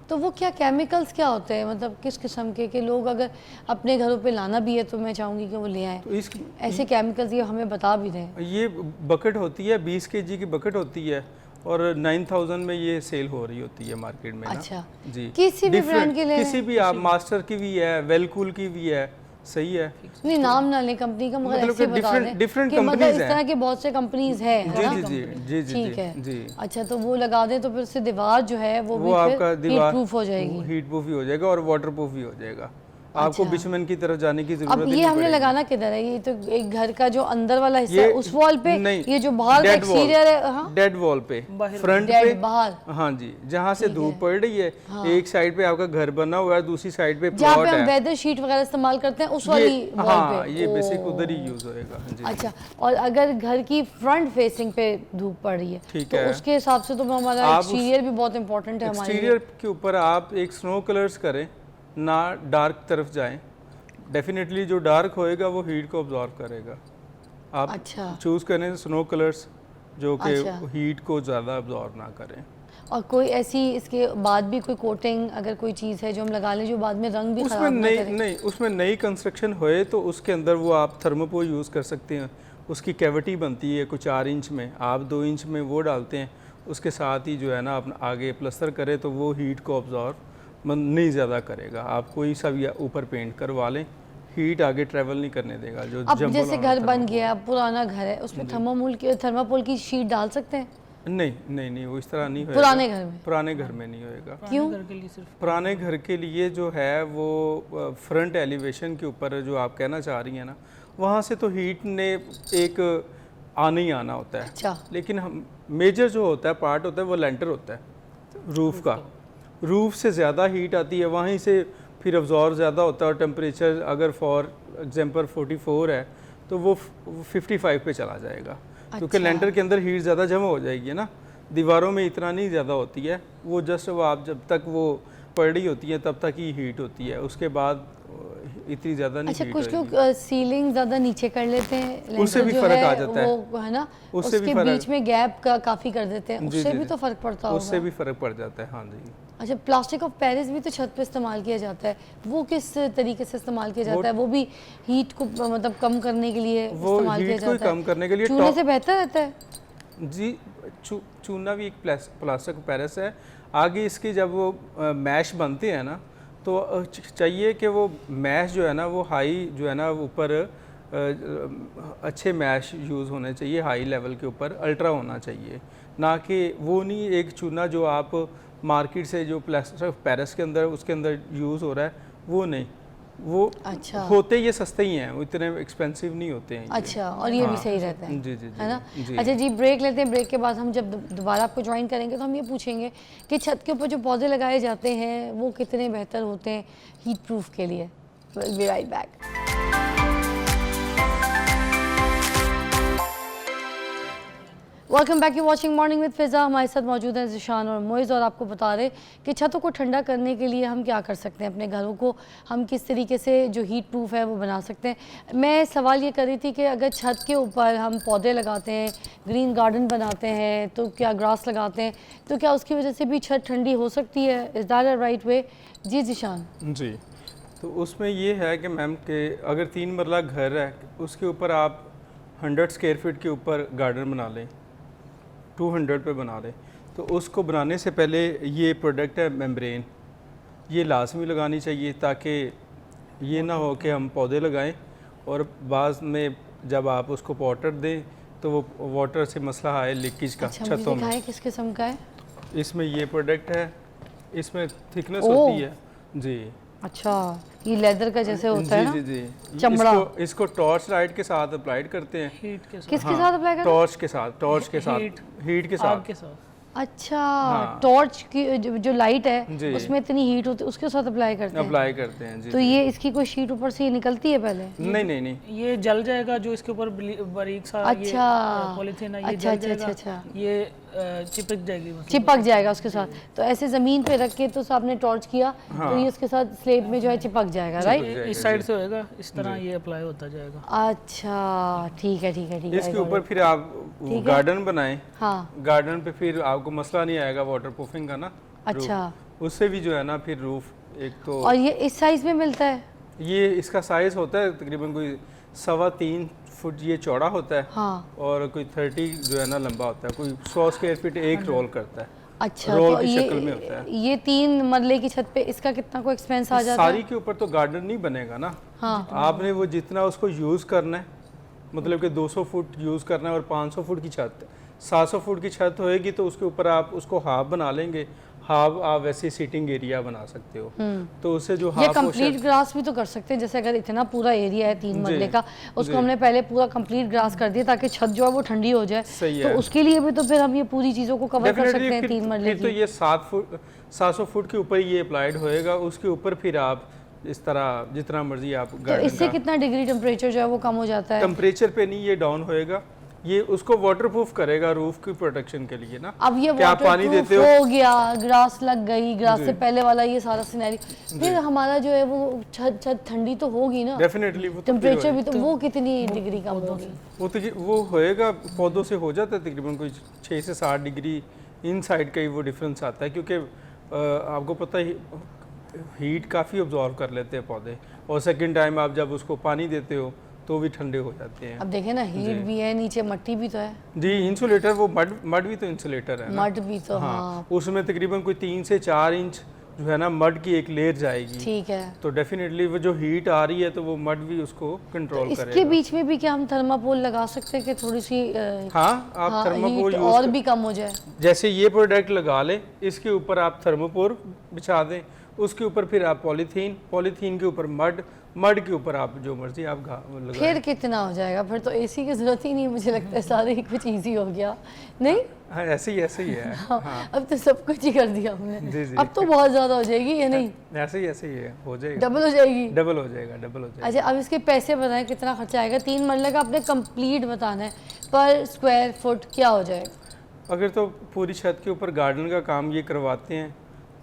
तो वो क्या केमिकल्स क्या होते हैं, मतलब किस किस्म के लोग अगर अपने घरों पे लाना भी है तो मैं चाहूँगी कि वो ले आएँ तो इस ऐसे केमिकल्स, ये हमें बता भी दें। ये बकेट होती है 20 kg की बकेट होती है और 9,000 में ये सेल हो रही होती है मार्केट में ना। अच्छा, जी, किसी भी Different- ब्रांड के ले किसी भी आप मास्टर की भी है, वेलकूल की भी है, सही है। नहीं, नाम ना लें कंपनी का, मगर मतलब ऐसे कि बता दें different कि मतलब companies इस हैं। तरह के बहुत से कंपनीज हैं, है ना? जी, ठीक है जी। अच्छा, तो वो लगा दें तो फिर उससे दीवार जो है वो भी आपका फिर दीवार हीट प्रूफ हो जाएगी। हीट प्रूफ भी हो जाएगा और वाटर प्रूफ भी हो जाएगा। आपको अच्छा। बिचमन की तरफ जाने की अब जरूरत ये नहीं हमने पड़ेगी। लगाना किधर है? ये तो एक घर का जो अंदर वाला हिस्सा है ये उस वॉल पे, नहीं, ये जो बाहर का dead wall, एक्सटीरियर है, हाँ डेड वॉल पे, फ्रंट डेड पे, बाहर, हाँ जी, जहाँ से धूप पड़ रही है, एक साइड पे आपका घर बना हुआ है, दूसरी साइड पे जहाँ प्लॉट पे हम है। वेदर शीट वगैरह इस्तेमाल करते हैं उस वाली वॉल हाँ, पे। ये बेसिक ओ। उधर ही यूज होएगा। हाँ जी। अच्छा, और अगर घर की फ्रंट फेसिंग पे धूप पड़ रही है ठीक तो है। उसके हिसाब से तो हमारा आप उस- एक्सटीरियर भी बहुत इंपॉर्टेंट है हमारे लिए। एक्सटीरियर के ऊपर आप एक स्नो कलर्स करें ना, डार्क तरफ जाएं। डेफिनेटली जो डार्क होएगा वो हीट को ऑब्जॉर्व करेगा। आप अच्छा। चूज करें स्नो कलर्स जो कि अच्छा। हीट को ज़्यादा ऑब्जॉर्व ना करें। और कोई ऐसी इसके बाद भी कोई कोटिंग अगर कोई चीज़ है जो हम लगा लें जो बाद में रंग भी उसमें खराब ना करे? नहीं, उसमें नई कंस्ट्रक्शन होए तो उसके अंदर वो आप थर्मोपोल यूज़ कर सकते हैं। उसकी कैविटी बनती है कुछ 4 इंच में, आप 2 इंच में वो डालते हैं, उसके साथ ही जो है ना अपना आगे प्लस्तर करे तो वो हीट को ऑब्जॉर्व नहीं ज़्यादा करेगा। आप कोई सा भी ऊपर पेंट करवा लें, हीट आगे ट्रैवल नहीं करने देगा। जो अब जंबल जैसे वाला घर बन गया, पुराना घर है, उसमें थर्माकोल की शीट डाल सकते हैं? नहीं, वो इस तरह नहीं होएगा। पुराने घर में? पुराने घर में नहीं होएगा। क्यों? घर के लिए सिर्फ पुराने घर के लिए जो है वो फ्रंट एलिवेशन के ऊपर जो आप कहना चाह रही हैं ना, वहाँ से तो हीट ने एक आना ही आना होता है। अच्छा। लेकिन हम मेजर जो होता है पार्ट होता है वो लेंटर होता है रूफ का। रूफ से ज़्यादा हीट आती है, वहीं से फिर अब्जॉर्व ज़्यादा होता है और टेम्परेचर अगर फॉर एग्जांपल 44 है तो वो 55 पे चला जाएगा। क्योंकि अच्छा। लेंटर के अंदर हीट ज़्यादा जमा हो जाएगी ना, दीवारों में इतना नहीं ज़्यादा होती है। वो जस्ट वो आप जब तक वो पड़ रही होती है तब तक ही हीट होती है, उसके बाद इतनी ज़्यादा नहीं अच्छा, हीट कुछ होएगी। लोग सीलिंग ज़्यादा नीचे कर लेते हैं, उससे लेंटर भी जो फर्क है आ जाता है। वो है ना, उससे भी उसके फर्क- बीच में गैप का काफ़ी कर देते हैं, जी, उससे जी, भी जी। तो फ़र्क पड़ता उससे होगा। भी फ़र्क पड़ जाता है। हाँ जी। अच्छा, प्लास्टिक ऑफ पेरिस भी तो छत पे इस्तेमाल किया जाता है, वो किस तरीके से इस्तेमाल किया जाता है? वो भी हीट को मतलब कम करने के लिए वो इस्तेमाल किया हीट को जाता है? कम करने के लिए चूने टॉप- से बेहतर रहता है? जी, चूना भी एक प्लास्टिक पेरिस है। आगे इसकी जब वो मैश बनते हैं ना तो चाहिए कि वो मैश जो है ना वो हाई जो है ना ऊपर अच्छे मैश यूज़ होने चाहिए, हाई लेवल के ऊपर अल्ट्रा होना चाहिए, ना कि वो नहीं एक चूना जो आप मार्केट से जो प्लास्टर ऑफ पेरिस के अंदर उसके अंदर यूज़ हो रहा है वो नहीं। वो अच्छा। होते ये सस्ते ही हैं, वो इतने एक्सपेंसिव नहीं होते हैं ये। अच्छा, और ये भी हाँ। सही रहता है, जी, जी, जी, है ना? जी। अच्छा जी, ब्रेक लेते हैं। ब्रेक के बाद हम जब दोबारा आपको ज्वाइन करेंगे तो हम ये पूछेंगे कि छत के ऊपर जो पौधे लगाए जाते हैं वो कितने बेहतर होते हैं हीट प्रूफ के लिए। Will be right back. Welcome back, you watching morning with Fiza. हमारे साथ मौजूद हैं ज़िशान और मोइज़, और आपको बता रहे कि छतों को ठंडा करने के लिए हम क्या कर सकते हैं, अपने घरों को हम किस तरीके से जो हीट प्रूफ है वो बना सकते हैं। मैं सवाल ये कर रही थी कि अगर छत के ऊपर हम पौधे लगाते हैं, ग्रीन गार्डन बनाते हैं, तो क्या ग्रास लगाते हैं, तो क्या उसकी वजह से भी छत ठंडी हो सकती है? Is that a right way? जी ज़िशान। जी, तो उसमें ये है कि मैम के अगर 3 मरला घर है, उसके ऊपर आप 100 स्क्वायर फीट के ऊपर गार्डन बना लें, 200 पे बना लें, तो उसको बनाने से पहले ये प्रोडक्ट है मेम्ब्रेन, ये लाजमी लगानी चाहिए, ताकि ये ना हो कि हम पौधे लगाएं और बाद में जब आप उसको वाटर दें तो वो वाटर से मसला आए लीकेज का। अच्छा, मुझे छतों में दिखाएं किस किस्म का है। इसमें ये प्रोडक्ट है, इसमें थिकनेस ओह। होती है जी। अच्छा, ये लेदर का जैसे होता है ना, जी जी जी, चमड़ा। इसको टॉर्च लाइट के साथ अप्लाइड करते हैं। हीट के साथ, किसके साथ अप्लाई करें? टॉर्च के साथ, टॉर्च के साथ, हीट, हीट के आग साथ। के साथ। अच्छा, हाँ। टॉर्च की जो लाइट है जी। उसमें इतनी हीट होती है, उसके साथ अप्लाई करते हैं। अप्लाई करते हैं जी। तो ये इसकी कोई शीट ऊपर से ये निकलती है पहले? नहीं नहीं नहीं, ये जल जाएगा, जो इसके ऊपर बारीक सा अच्छा। पॉलीथीन है, ये अच्छा, जल अच्छा, जाएगा, अच्छा, अच्छा। ये चिपक जाएगी, मतलब चिपक जाएगा उसके साथ। तो ऐसे जमीन पे रख के तो आपने टॉर्च किया तो ये उसके साथ स्लेब में जो है चिपक जाएगा, राइट? जाएगा, इस साइड से होएगा, इस तरह ये अप्लाई होता जाएगा। अच्छा, ठीक है ठीक है ठीक है। इसके ऊपर फिर आप ठीक है। गार्डन बनाएं, हाँ, गार्डन पे फिर आपको मसला नहीं आएगा वाटर प्रूफिंग का ना। अच्छा। roof। उससे भी जो है ना फिर रूफ एक तो और ये इस साइज में मिलता है? ये इसका साइज होता है तकरीबन कोई 3.25 फुट ये चौड़ा होता है, हाँ। और कोई 30 जो है ना लंबा होता है, कोई 100 स्क्वायर फीट एक रोल करता है। अच्छा, रोल तो की शक्ल में होता है। ये 3 मरले की छत पे इसका कितना को एक्सपेंस आ जाता सारी है? के ऊपर तो गार्डन नहीं बनेगा ना। हाँ। आपने वो जितना उसको यूज़ करना है, मतलब कि 200 फुट यूज़ करना है, और 500 फुट की छत, 700 फुट की छत होएगी तो उसके ऊपर आप उसको हाफ बना लेंगे। हाफ आप वैसे सीटिंग एरिया बना सकते हो, तो उससे जो ये हाफ कंप्लीट ग्रास भी तो कर सकते हैं, जैसे अगर इतना पूरा एरिया है 3 मरले का, उसको हमने पहले पूरा कंप्लीट ग्रास कर दिया ताकि छत जो है वो ठंडी हो जाए। सही तो है। उसके लिए भी तो फिर हम ये पूरी चीज़ों को कवर कर सकते हैं फिर 3 मरले फिर तो की। ये 700 फुट के ऊपर ये अप्लाइड होएगा, उसके ऊपर फिर आप इस तरह जितना मर्जी आप तो गार्डन इससे का कितना डिग्री टेम्परेचर जो है वो कम हो जाता है? टेम्परेचर पे नहीं ये डाउन होएगा, ये उसको वाटरप्रूफ करेगा रूफ की प्रोटेक्शन के लिए ना। अब ये कि आप पानी वाटरप्रूफ देते हो, हो गया, ग्रास लग गई, ग्रास जी। से पहले वाला ये सारा सिनेरी, फिर हमारा जो है वो छत ठंडी तो होगी ना, डेफिनेटली वो तो फिर टेम्परेचर होएगा। भी, तो वो कितनी डिग्री कम होगी? वो होएगा, पौधों से हो जाता है तकरीबन कोई 6 से 7 डिग्री इन साइड का ही वो डिफरेंस आता है, क्योंकि आपको पता ही हीट काफ़ी ऑब्जॉर्व कर लेते हैं पौधे, और सेकंड टाइम आप जब उसको पानी देते हो तो भी ठंडे हो जाते हैं। अब देखें ना, हीट भी है, नीचे मट्टी भी तो है, जी, इंसुलेटर, वो मड भी तो इंसुलेटर है ना। मड भी तो, हाँ, हाँ, उसमें तकरीबन कोई 3 से 4 इंच जो है ना मड की एक लेयर जाएगी, ठीक है। तो डेफिनेटली वो जो हीट आ रही है तो वो मड भी उसको कंट्रोल इसके करेगा। बीच में भी क्या हम थर्माकोल लगा सकते हैं कि थोड़ी सी हाँ, आप थर्माकोल हीट यूज और भी कम हो जाए? जैसे ये प्रोडक्ट लगा लें, इसके ऊपर आप थर्मोपोर बिछा दें, उसके ऊपर फिर आप पॉलीथीन के ऊपर मड के ऊपर आप जो मर्जी आप लगाएं। फिर कितना हो जाएगा? फिर तो एसी की जरूरत ही नहीं, मुझे लगता है सारे ही कुछ इजी हो गया, नहीं? हाँ, ऐसे ही है। हाँ, अब तो सब कुछ ही कर दिया हमने। जी, जी। अब तो बहुत ज्यादा हो जाएगी या नहीं? ऐसे ही है, हो जाएगा, डबल हो जाएगी? डबल हो जाएगा। अच्छा, अब इसके पैसे बताएं, कितना खर्चा आएगा? 3 मरले का आपने कंप्लीट बताना है, पर स्क्वायर फुट क्या हो जाएगा? अगर तो पूरी छत के ऊपर गार्डन का काम ये करवाते हैं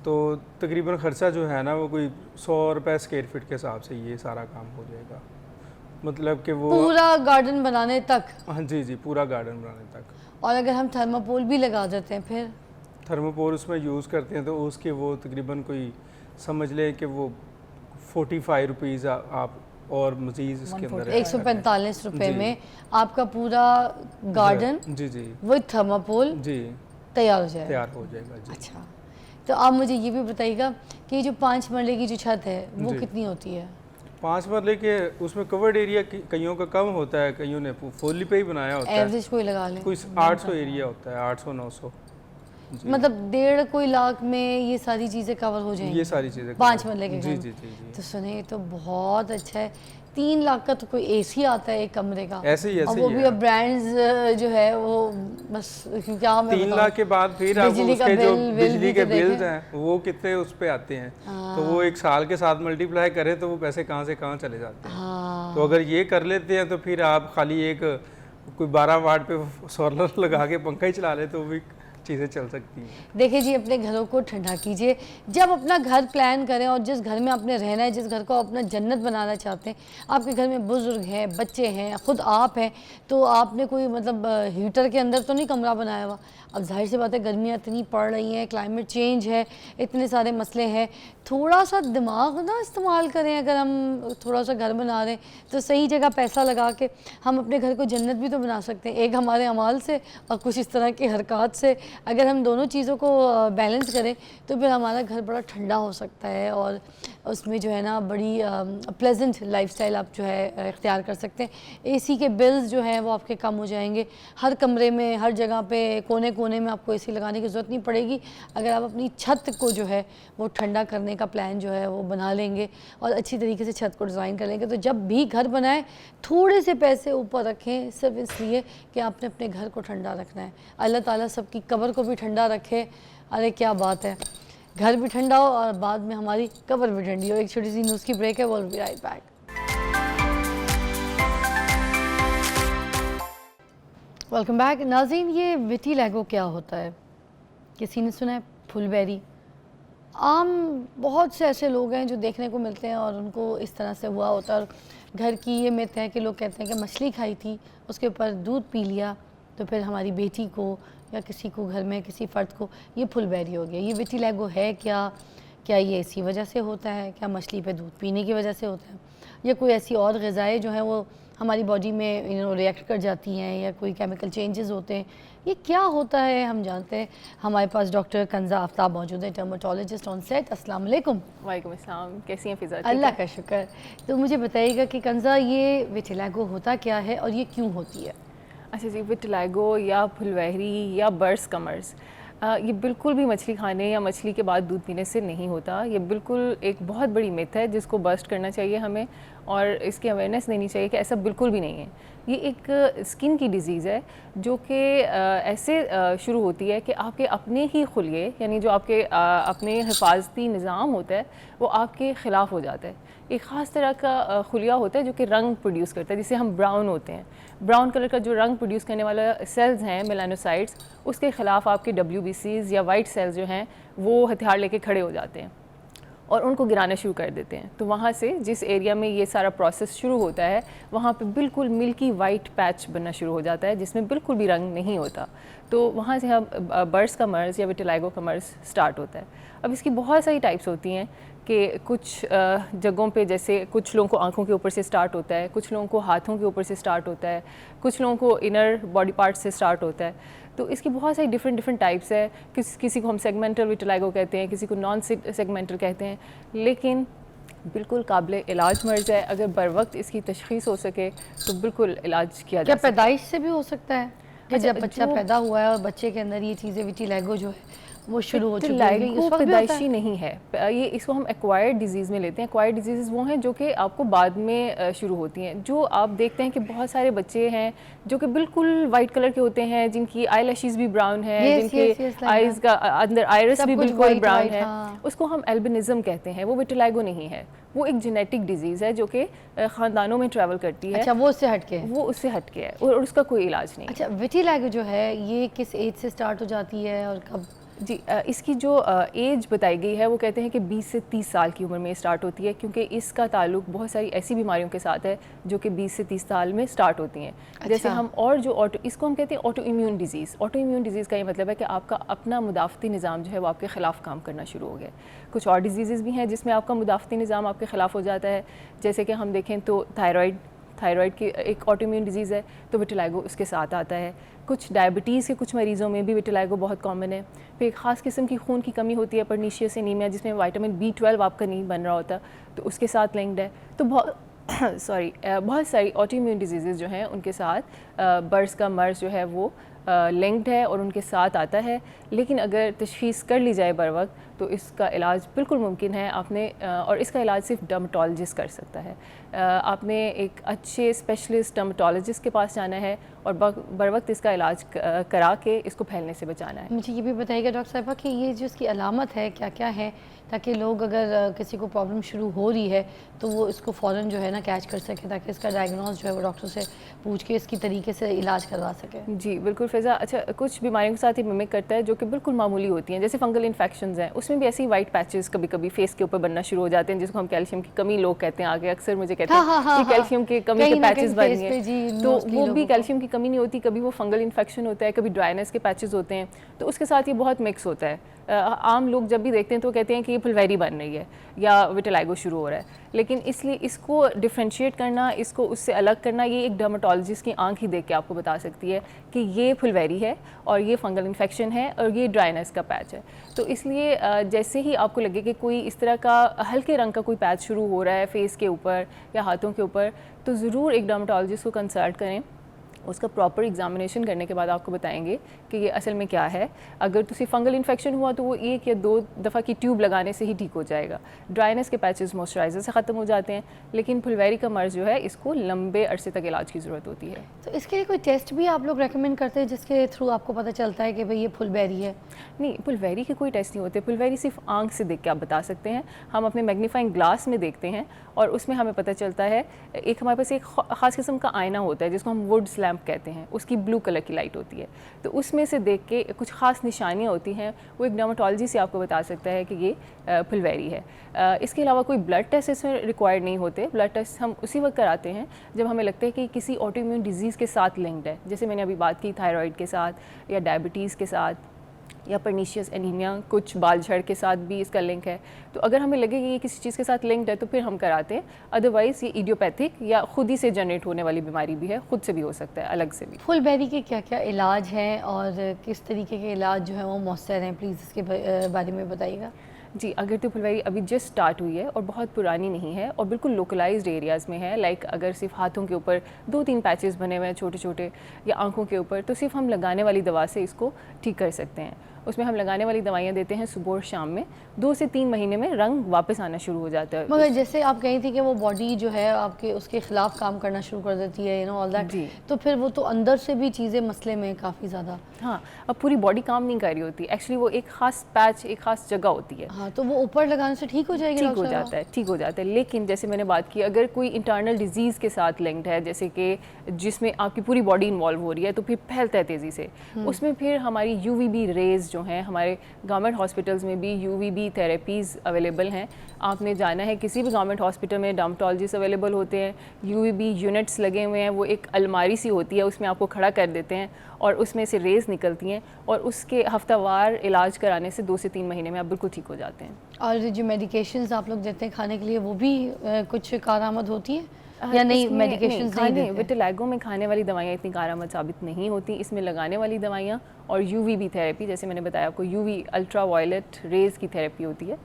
तो तकरीबन खर्चा जो है ना वो कोई 100 रुपये स्क्वायर फीट के हिसाब से ये सारा काम हो जाएगा, मतलब कि वो पूरा गार्डन बनाने तक? हाँ जी, पूरा गार्डन बनाने तक। और अगर हम थर्माकोल भी लगा देते हैं फिर? थर्मोपोर उसमें यूज़ करते हैं तो उसके वो तकरीबन कोई समझ लें कि वो 45 रुपीज़ आप और मजीद इसके अंदर 145 रुपए जी। में आपका पूरा गार्डन जी विद थर्माकोल जी तैयार हो जाएगा? तैयार हो जाएगा जी। अच्छा, तो आप मुझे ये भी बताइएगा कि ये जो 5 मरले की जो छत है वो जी। कितनी होती है? 5 मरले के उसमें कवर्ड एरिया कईयों का कम होता है, कईयों ने फुल्ली पे ही बनाया होता है, एवरेज कोई लगा लें, कोई 800 एरिया होता है, 800-900। मतलब 1.5 कोई लाख में ये सारी चीज़ें कवर हो जाएंगी? ये सारी चीज़ें 5 मरले के जी घर जी में? जी तो सुने, ये तो बहुत अच्छा है। 3 लाख का तो कोई एसी आता है एक कमरे का, ऐसे ही और वो भी अब ब्रांड्स जो है वो बस क्या मैं 3 बताऊं। लाख के बाद फिर आपको बिजली का उसके जो बिल बिजली भी के तो बिल्स देखें। हैं वो कितने उस पे आते हैं, तो वो एक साल के साथ मल्टीप्लाई करें तो वो पैसे कहाँ से कहाँ चले जाते हैं। हाँ, तो अगर ये कर लेते हैं तो फिर आप खाली एक कोई 12 वाट पे सोलर लगा के पंखा ही चला ले तो भी चीज़ें चल सकती हैं। देखिए जी, अपने घरों को ठंडा कीजिए। जब अपना घर प्लान करें और जिस घर में आपने रहना है, जिस घर को अपना जन्नत बनाना चाहते हैं, आपके घर में बुज़ुर्ग हैं, बच्चे हैं, ख़ुद आप हैं, तो आपने कोई मतलब हीटर के अंदर तो नहीं कमरा बनाया हुआ। अब जाहिर सी बात है, गर्मियाँ इतनी पड़ रही हैं, क्लाइमेट चेंज है, इतने सारे मसले हैं, थोड़ा सा दिमाग ना इस्तेमाल करें। अगर हम थोड़ा सा घर बना रहे हैं तो सही जगह पैसा लगा के हम अपने घर को जन्नत भी तो बना सकते हैं। एक हमारे अमाल से और कुछ इस तरह की हरकत से अगर हम दोनों चीज़ों को बैलेंस करें तो फिर हमारा घर बड़ा ठंडा हो सकता है और उसमें जो है ना बड़ी प्लेजेंट लाइफस्टाइल आप जो है इख्तियार कर सकते हैं। एसी के बिल्स जो हैं वो आपके कम हो जाएंगे। हर कमरे में, हर जगह पे, कोने कोने में आपको एसी लगाने की ज़रूरत नहीं पड़ेगी अगर आप अपनी छत को जो है वो ठंडा करने का प्लान जो है वो बना लेंगे और अच्छी तरीके से छत को डिज़ाइन कर लेंगे। तो जब भी घर बनाएं थोड़े से पैसे ऊपर रखें, सिर्फ इसलिए कि आपने अपने घर को ठंडा रखना है। अल्लाह ताला सबकी कब्र को भी ठंडा रखे। अरे क्या बात है, घर भी ठंडा हो और बाद में हमारी कब्र भी ठंडी हो। एक छोटी सी न्यूज़ की ब्रेक है, will be right back. Welcome back. नाज़रीन, ये विटिलिगो क्या होता है? किसी ने सुना है? फुलबेरी। आम बहुत से ऐसे लोग हैं जो देखने को मिलते हैं और उनको इस तरह से हुआ होता है और घर की ये मिथ है कि लोग कहते हैं कि मछली खाई थी, उसके ऊपर दूध पी लिया तो फिर हमारी बेटी को या किसी को घर में किसी फ़र्द को ये फुलबेरी हो गया। ये विटिलिगो है क्या ये इसी वजह से होता है? क्या मछली पे दूध पीने की वजह से होता है या कोई ऐसी और ग़िज़ाएँ जो हैं वो हमारी बॉडी में रिएक्ट कर जाती हैं या कोई केमिकल चेंजेस होते हैं? ये क्या होता है हम जानते हैं। हमारे पास डॉक्टर कंज़ा आफ्ताब मौजूद है, डर्मेटोलॉजिस्ट ऑन सेट। अस्सलाम वालेकुम। वालेकुम अस्सलाम, कैसी हैं फ़िज़ा? अल्लाह का शुक्र। तो मुझे बताइएगा कि कंज़ा, ये विटिलिगो होता क्या है और ये क्यों होती है? अच्छा जी, विटिलिगो या फुलबेरी या बर्स कमर्स, ये बिल्कुल भी मछली खाने या मछली के बाद दूध पीने से नहीं होता। ये बिल्कुल एक बहुत बड़ी मिथ है जिसको बस्ट करना चाहिए हमें और इसकी अवेयरनेस देनी चाहिए कि ऐसा बिल्कुल भी नहीं है। ये एक स्किन की डिज़ीज़ है जो कि ऐसे शुरू होती है कि आपके अपने ही खुलिये, यानी जो आपके अपने हिफाजती निज़ाम होता है वो आपके ख़िलाफ़ हो जाता है। एक ख़ास तरह का खुलिया होता है जो कि रंग प्रोड्यूस करता है, जिसे हम ब्राउन होते हैं। ब्राउन कलर का जो रंग प्रोड्यूस करने वाला सेल्स हैं, मेलानोसाइट्स, उसके ख़िलाफ़ आपके WBCs या वाइट सेल्स जो हैं वो हथियार लेके खड़े हो जाते हैं और उनको गिराना शुरू कर देते हैं। तो वहाँ से जिस एरिया में ये सारा प्रोसेस शुरू होता है वहाँ पे बिल्कुल मिल्की वाइट पैच बनना शुरू हो जाता है जिसमें बिल्कुल भी रंग नहीं होता। तो वहाँ से हम बर्स का मर्ज़ या विटिलिगो का मर्ज़ स्टार्ट होता है। अब इसकी बहुत सारी टाइप्स होती हैं कि कुछ जगहों पे, जैसे कुछ लोगों को आँखों के ऊपर से स्टार्ट होता है, कुछ लोगों को हाथों के ऊपर से स्टार्ट होता है, कुछ लोगों को इनर बॉडी पार्ट से स्टार्ट होता है। तो इसकी बहुत सारी डिफरेंट टाइप्स है। किसी को हम सेगमेंटल विटिलिगो कहते हैं, किसी को नॉन सेगमेंटल कहते हैं, लेकिन बिल्कुल काबिल इलाज मर्ज़ है। अगर बर वक्त इसकी तशख़ीस हो सके तो बिल्कुल इलाज किया जा सकता है। पैदाइश से भी हो सकता है कि अच्छा, जब बच्चा पैदा हुआ है और बच्चे के अंदर ये चीज़ें विटिलिगो जो है वो शुरू हो चुकी है? विटिलिगो पैदाइशी नहीं है, ये इसको हम एक्वायर्ड डिजीज़ में लेते हैं। एक्वायर्ड डिजीज़ वो हैं जो कि आपको बाद में शुरू होती हैं। जो आप देखते हैं कि बहुत सारे बच्चे हैं जो कि बिल्कुल वाइट कलर के होते हैं, जिनकी आई लैशेज़ भी ब्राउन है, जिनके आइज़ का अंदर आयरिस भी बिल्कुल ब्राउन है, उसको हम एल्बिनिज़म कहते हैं। वो विटिलिगो नहीं है, वो एक जेनेटिक डिजीज़ है जो कि ख़ानदानों में ट्रैवल करती है। अच्छा, वो उससे हटके है? वो उससे हटके है और उसका कोई इलाज नहीं। अच्छा, विटिलिगो जो है ये किस एज से स्टार्ट हो जाती है और कब? जी, इसकी जो एज बताई गई है वो कहते हैं कि 20 से 30 साल की उम्र में स्टार्ट होती है, क्योंकि इसका ताल्लुक बहुत सारी ऐसी बीमारियों के साथ है जो कि 20 से 30 साल में स्टार्ट होती हैं। अच्छा। जैसे हम और जो इसको हम कहते हैं auto immune disease. Auto immune disease का ये मतलब है कि आपका अपना मुदाफ़ती निज़ाम जो है वो आपके ख़िलाफ़ काम करना शुरू हो गया। कुछ और डिजीज़ भी हैं जिसमें आपका मुदाफ़ती निज़ाम आपके ख़िलाफ़ हो जाता है। जैसे कि हम देखें तो थायराइड की एक ऑटो इम्यून डिजीज़ है, तो विटिलिगो उसके साथ आता है। कुछ डायबिटीज़ के कुछ मरीज़ों में भी विटिलिगो बहुत कॉमन है। फिर एक ख़ास किस्म की खून की कमी होती है, पर्नीशियस एनीमिया, जिसमें विटामिन B12 आपका नहीं बन रहा होता, तो उसके साथ लिंक्ड है। तो बहुत सारी ऑटो इम्यून डिजीज़ जो हैं उनके साथ बर्स का मर्ज़ जो है वो लिंक्ड है और उनके साथ आता है, लेकिन अगर तशख़ीस कर ली जाए बर वक्त तो इसका इलाज बिल्कुल मुमकिन है। आपने और इसका इलाज सिर्फ डर्मेटोलॉजिस्ट कर सकता है। आपने एक अच्छे स्पेशलिस्ट डर्मेटोलॉजिस्ट के पास जाना है और बर वक्त इसका इलाज करा के इसको फैलने से बचाना है। मुझे ये भी बताइएगा डॉक्टर साहिबा कि ये जो इसकी अलामत है क्या क्या है, ताकि लोग अगर किसी को प्रॉब्लम शुरू हो रही है तो वो इसको फ़ौरन जो है ना कैच कर सके, ताकि इसका डायग्नोज जो है वो डॉक्टर से पूछ के इसकी तरीके से इलाज करवा सके। जी बिल्कुल फ़िज़ा। अच्छा, कुछ बीमारियों के साथ ही मिमिक करता है जो कि बिल्कुल मामूली होती हैं, जैसे फंगल इन्फेक्शंस हैं, उसमें भी ऐसी वाइट पैचेस कभी कभी फेस के ऊपर बनना शुरू हो जाते हैं, जिसको हम कैल्शियम की कमी लोग कहते हैं। आगे अक्सर मुझे कहते हैं कि कैल्शियम की कमी के पैचेस बन गए, तो वो भी कैल्शियम की कमी नहीं होती, कभी वो फंगल इन्फेक्शन होता है, कभी ड्राइनेस के पैचेस होते हैं, तो उसके साथ ये बहुत मिक्स होता है। आम लोग जब भी देखते हैं तो कहते हैं कि ये फुलवैरी बन रही है या विटिलाइगो शुरू हो रहा है, लेकिन इसलिए इसको डिफ्रेंशिएट करना, इसको उससे अलग करना, ये एक डर्मेटोलॉजिस्ट की आंख ही देख के आपको बता सकती है कि ये फुलवैरी है और ये फंगल इन्फेक्शन है और ये ड्राइनेस का पैच है। तो इसलिए जैसे ही आपको लगे कि कोई इस तरह का हल्के रंग का कोई पैच शुरू हो रहा है फेस के ऊपर या हाथों के ऊपर, तो ज़रूर एक डर्मेटोलॉजिस्ट को कंसल्ट करें। उसका प्रॉपर एग्जामिनेशन करने के बाद आपको बताएंगे कि ये असल में क्या है। अगर तुसी फंगल इन्फेक्शन हुआ तो वो 1 या 2 दफ़ा की ट्यूब लगाने से ही ठीक हो जाएगा। ड्राइनेस के पैचेस मॉइस्चराइज़र से ख़त्म हो जाते हैं, लेकिन फुलवैरी का मर्ज़ जो है इसको लंबे अरसे तक इलाज की ज़रूरत होती है। तो इसके लिए कोई टेस्ट भी आप लोग रेकमेंड करते हैं जिसके थ्रू आपको पता चलता है कि भाई ये फुलवैरी है? नहीं, फुलवैरी के कोई टेस्ट नहीं होते। फुलवैरी सिर्फ आंख से देख के आप बता सकते हैं। हम अपने मैग्नीफाइंग ग्लास में देखते हैं और उसमें हमें पता चलता है। एक हमारे पास एक ख़ास किस्म का आईना होता है जिसको हम वुड्स लैम्प कहते हैं, उसकी ब्लू कलर की लाइट होती है, तो उसमें से देख के कुछ ख़ास निशानियाँ होती हैं, वो एक डर्मेटोलॉजी से आपको बता सकता है कि ये फुलवैरी है। इसके अलावा कोई ब्लड टेस्ट इसमें रिक्वायर्ड नहीं होते। ब्लड टेस्ट हम उसी वक्त कराते हैं जब हमें लगता है कि किसी ऑटोइम्यून डिजीज़ के साथ लिंक्ड है, जैसे मैंने अभी बात की थायराइड के साथ या डायबिटीज़ के साथ या पर्नीशियस एनीमिया, कुछ बाल झड़ के साथ भी इसका लिंक है। तो अगर हमें लगे कि ये किसी चीज़ के साथ लिंक्ड है तो फिर हम कराते हैं। अदरवाइज़ ये इडियोपैथिक या खुद ही से जनरेट होने वाली बीमारी भी है, खुद से भी हो सकता है, अलग से भी। फुलबेरी के क्या क्या इलाज हैं और किस तरीके के इलाज जो है वो मौसर हैं, प्लीज़ इसके बारे में बताइएगा। जी, अगर तो फुलवैरी अभी जस्ट स्टार्ट हुई है और बहुत पुरानी नहीं है और बिल्कुल लोकलाइज्ड एरियाज़ में है, लाइक अगर सिर्फ हाथों के ऊपर 2-3 पैचेस बने हुए हैं छोटे छोटे या आंखों के ऊपर, तो सिर्फ हम लगाने वाली दवा से इसको ठीक कर सकते हैं। उसमें हम लगाने वाली दवाइयाँ देते हैं सुबह और शाम में। 2 से 3 महीने में रंग वापस आना शुरू हो जाता है। मगर जैसे आप कही थी कि वो बॉडी जो है आपके उसके खिलाफ काम करना शुरू कर देती है, ऑल दैट, तो फिर वो तो अंदर से भी चीज़ें मसले में काफ़ी ज़्यादा। हाँ, अब पूरी बॉडी काम नहीं कर रही होती, एक्चुअली वो एक ख़ास पैच, एक ख़ास जगह होती है। हाँ, तो वो ऊपर लगाने से ठीक हो जाएगी? ठीक हो जाता है, ठीक हो जाता है। लेकिन जैसे मैंने बात की, अगर कोई इंटरनल डिजीज़ के साथ लिंक्ड है, जैसे कि जिसमें आपकी पूरी बॉडी इन्वॉल्व हो रही है, तो फिर फैलता है तेज़ी से। उसमें फिर हमारी UVB रेज़ जो हैं, हमारे गवर्नमेंट हॉस्पिटल्स में भी UVB थेरेपीज़ अवेलेबल हैं। आपने जाना है किसी भी गवर्नमेंट हॉस्पिटल में, डर्मेटोलॉजिस्ट अवेलेबल होते हैं, UVB यूनिट्स लगे हुए हैं, वो एक अलमारी सी होती है, उसमें आपको खड़ा कर देते हैं और उसमें से रेज़ निकलती हैं और उसके हफ्तावार इलाज कराने से 2 से 3 महीने में आप बिल्कुल ठीक हो जाते हैं। और जो मेडिकेशंस आप लोग देते हैं खाने के लिए, वो भी कुछ कारआमद होती है या नहीं? मेडिकेशंस नहीं देते? विटिलाइगो में खाने वाली दवाइयाँ इतनी कारआमद साबित नहीं होती। इसमें लगाने वाली दवाइयाँ और UVB थेरेपी, जैसे मैंने बताया आपको, UV अल्ट्रा वायलेट रेज़ की थेरेपी होती है,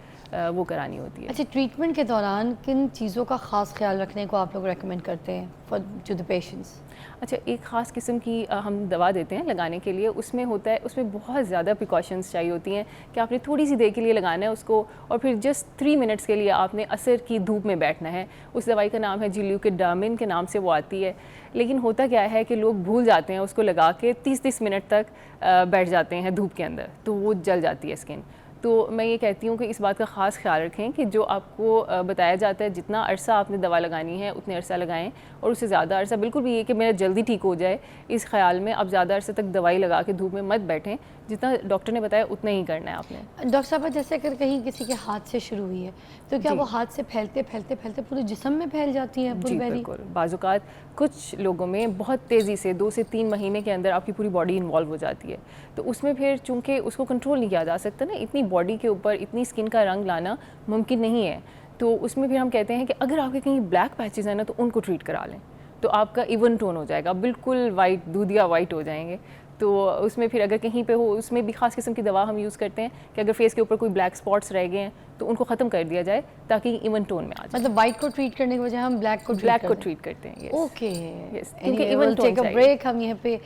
वो करानी होती है। अच्छा, ट्रीटमेंट के दौरान किन चीज़ों का ख़ास ख्याल रखने को आप लोग रेकमेंड करते हैं फॉर टू द पेशेंट्स? अच्छा, एक ख़ास किस्म की हम दवा देते हैं लगाने के लिए। उसमें होता है, उसमें बहुत ज़्यादा प्रिकॉशंस चाहिए होती हैं कि आपने थोड़ी सी देर के लिए लगाना है उसको और फिर जस्ट 3 मिनट्स के लिए आपने असर की धूप में बैठना है। उस दवाई का नाम है जिल्यूकिडामिन के नाम से वो आती है। लेकिन होता क्या है कि लोग भूल जाते हैं उसको लगा के 30-30 मिनट तक बैठ जाते हैं धूप के अंदर, तो वो जल जाती है स्किन। तो मैं ये कहती हूँ कि इस बात का ख़ास ख्याल रखें कि जो आपको बताया जाता है जितना अरसा आपने दवा लगानी है उतने अरसा लगाएं, और उससे ज़्यादा अरसा बिल्कुल भी ये कि मेरा जल्दी ठीक हो जाए इस ख्याल में आप ज़्यादा अरसे तक दवाई लगा के धूप में मत बैठें। जितना डॉक्टर ने बताया उतना ही करना है आपने। डॉक्टर साहब, जैसे अगर कहीं किसी के हाथ से शुरू हुई है तो क्या वो हाथ से फैलते फैलते फैलते पूरे जिस्म में फैल जाती है जी बिल्कुल। बाज़-औक़ात कुछ लोगों में बहुत तेज़ी से 2 से 3 महीने के अंदर आपकी पूरी बॉडी इन्वॉल्व हो जाती है, तो उसमें फिर चूँकि उसको कंट्रोल नहीं किया जा सकता ना, इतनी बॉडी के ऊपर इतनी स्किन का रंग लाना मुमकिन नहीं है, तो उसमें फिर हम कहते हैं कि अगर आपके कहीं ब्लैक पैचेस हैं ना तो उनको ट्रीट करा लें, तो आपका इवन टोन हो जाएगा, बिल्कुल वाइट दूधिया वाइट हो जाएंगे। तो उसमें फिर अगर कहीं पे हो, उसमें भी ख़ास किस्म की दवा हम यूज़ करते हैं कि अगर फेस के ऊपर कोई ब्लैक स्पॉट्स रह गए हैं तो उनको ख़त्म कर दिया जाए ताकि इवन टोन में आ जाए। मतलब वाइट को ट्रीट करने के बजाय हम ब्लैक को ट्रीट करते हैं। ओके, क्योंकि इवन टोन टेक अ चाहिए। ब्रेक। हम यहाँ पे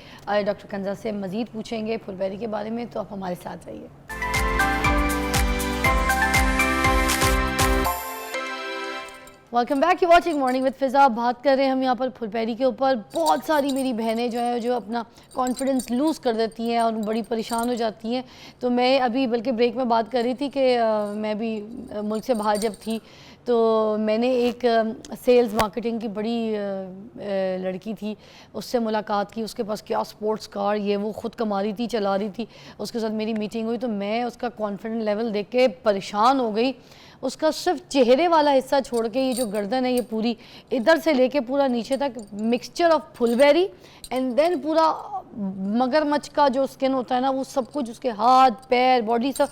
डॉक्टर कंजा से मजीद पूछेंगे फुलबेरी के बारे में, तो आप हमारे साथ रहिए। Welcome back, you watching morning with Fiza. बात कर रहे हैं हम यहाँ पर फुलबेरी के ऊपर। बहुत सारी मेरी बहनें जो हैं जो अपना कॉन्फिडेंस लूज़ कर देती हैं और बड़ी परेशान हो जाती हैं। तो मैं अभी बल्कि ब्रेक में बात कर रही थी कि मैं भी मुल्क से बाहर जब थी तो मैंने एक सेल्स मार्केटिंग की बड़ी लड़की थी, उससे मुलाकात की। उसके पास क्या स्पोर्ट्स कार, ये वो खुद कमा रही थी, चला रही थी। उसके साथ मेरी मीटिंग हुई तो मैं उसका कॉन्फिडेंस लेवल देख के परेशान हो गई। उसका सिर्फ चेहरे वाला हिस्सा छोड़ के ये जो गर्दन है, ये पूरी इधर से लेके पूरा नीचे तक मिक्सचर ऑफ फुलबेरी एंड देन पूरा मगरमच्छ का जो स्किन होता है ना, वो सब कुछ, उसके हाथ पैर बॉडी सब।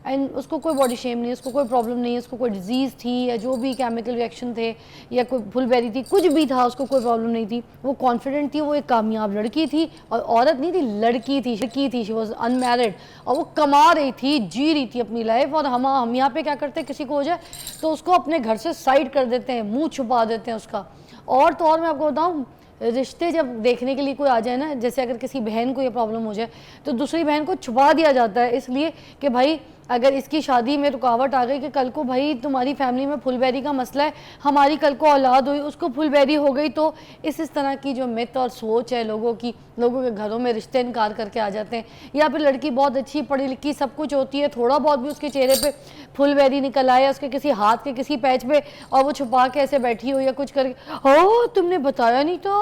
एंड उसको कोई बॉडी शेम नहीं है, उसको कोई प्रॉब्लम नहीं है, उसको कोई डिजीज़ थी या जो भी केमिकल रिएक्शन थे या कोई फुलबेरी थी, कुछ भी था, उसको कोई प्रॉब्लम नहीं थी। वो कॉन्फिडेंट थी, वो एक कामयाब लड़की थी और औरत नहीं थी, लड़की थी। शी वॉज अनमैरिड और वो कमा रही थी, जी रही थी अपनी लाइफ। और हम यहाँ पे क्या करते हैं, किसी को हो जाए तो उसको अपने घर से साइड कर देते हैं, मुँह छुपा देते हैं उसका। और तो और मैं आपको बताऊँ, रिश्ते जब देखने के लिए कोई आ जाए ना, जैसे अगर किसी बहन को ये प्रॉब्लम हो जाए तो दूसरी बहन को छुपा दिया जाता है, इसलिए कि भाई अगर इसकी शादी में रुकावट आ गई कि कल को भाई तुम्हारी फैमिली में फुलबेरी का मसला है, हमारी कल को औलाद हुई उसको फुलबेरी हो गई, तो इस तरह की जो मिथ और सोच है लोगों की, लोगों के घरों में रिश्ते इनकार करके आ जाते हैं। या फिर लड़की बहुत अच्छी पढ़ी लिखी सब कुछ होती है, थोड़ा बहुत भी उसके चेहरे पे फुलबेरी निकल आए, उसके किसी हाथ के किसी पैच पे, और वो छुपा के ऐसे बैठी हो या कुछ करके, हो तुमने बताया नहीं था,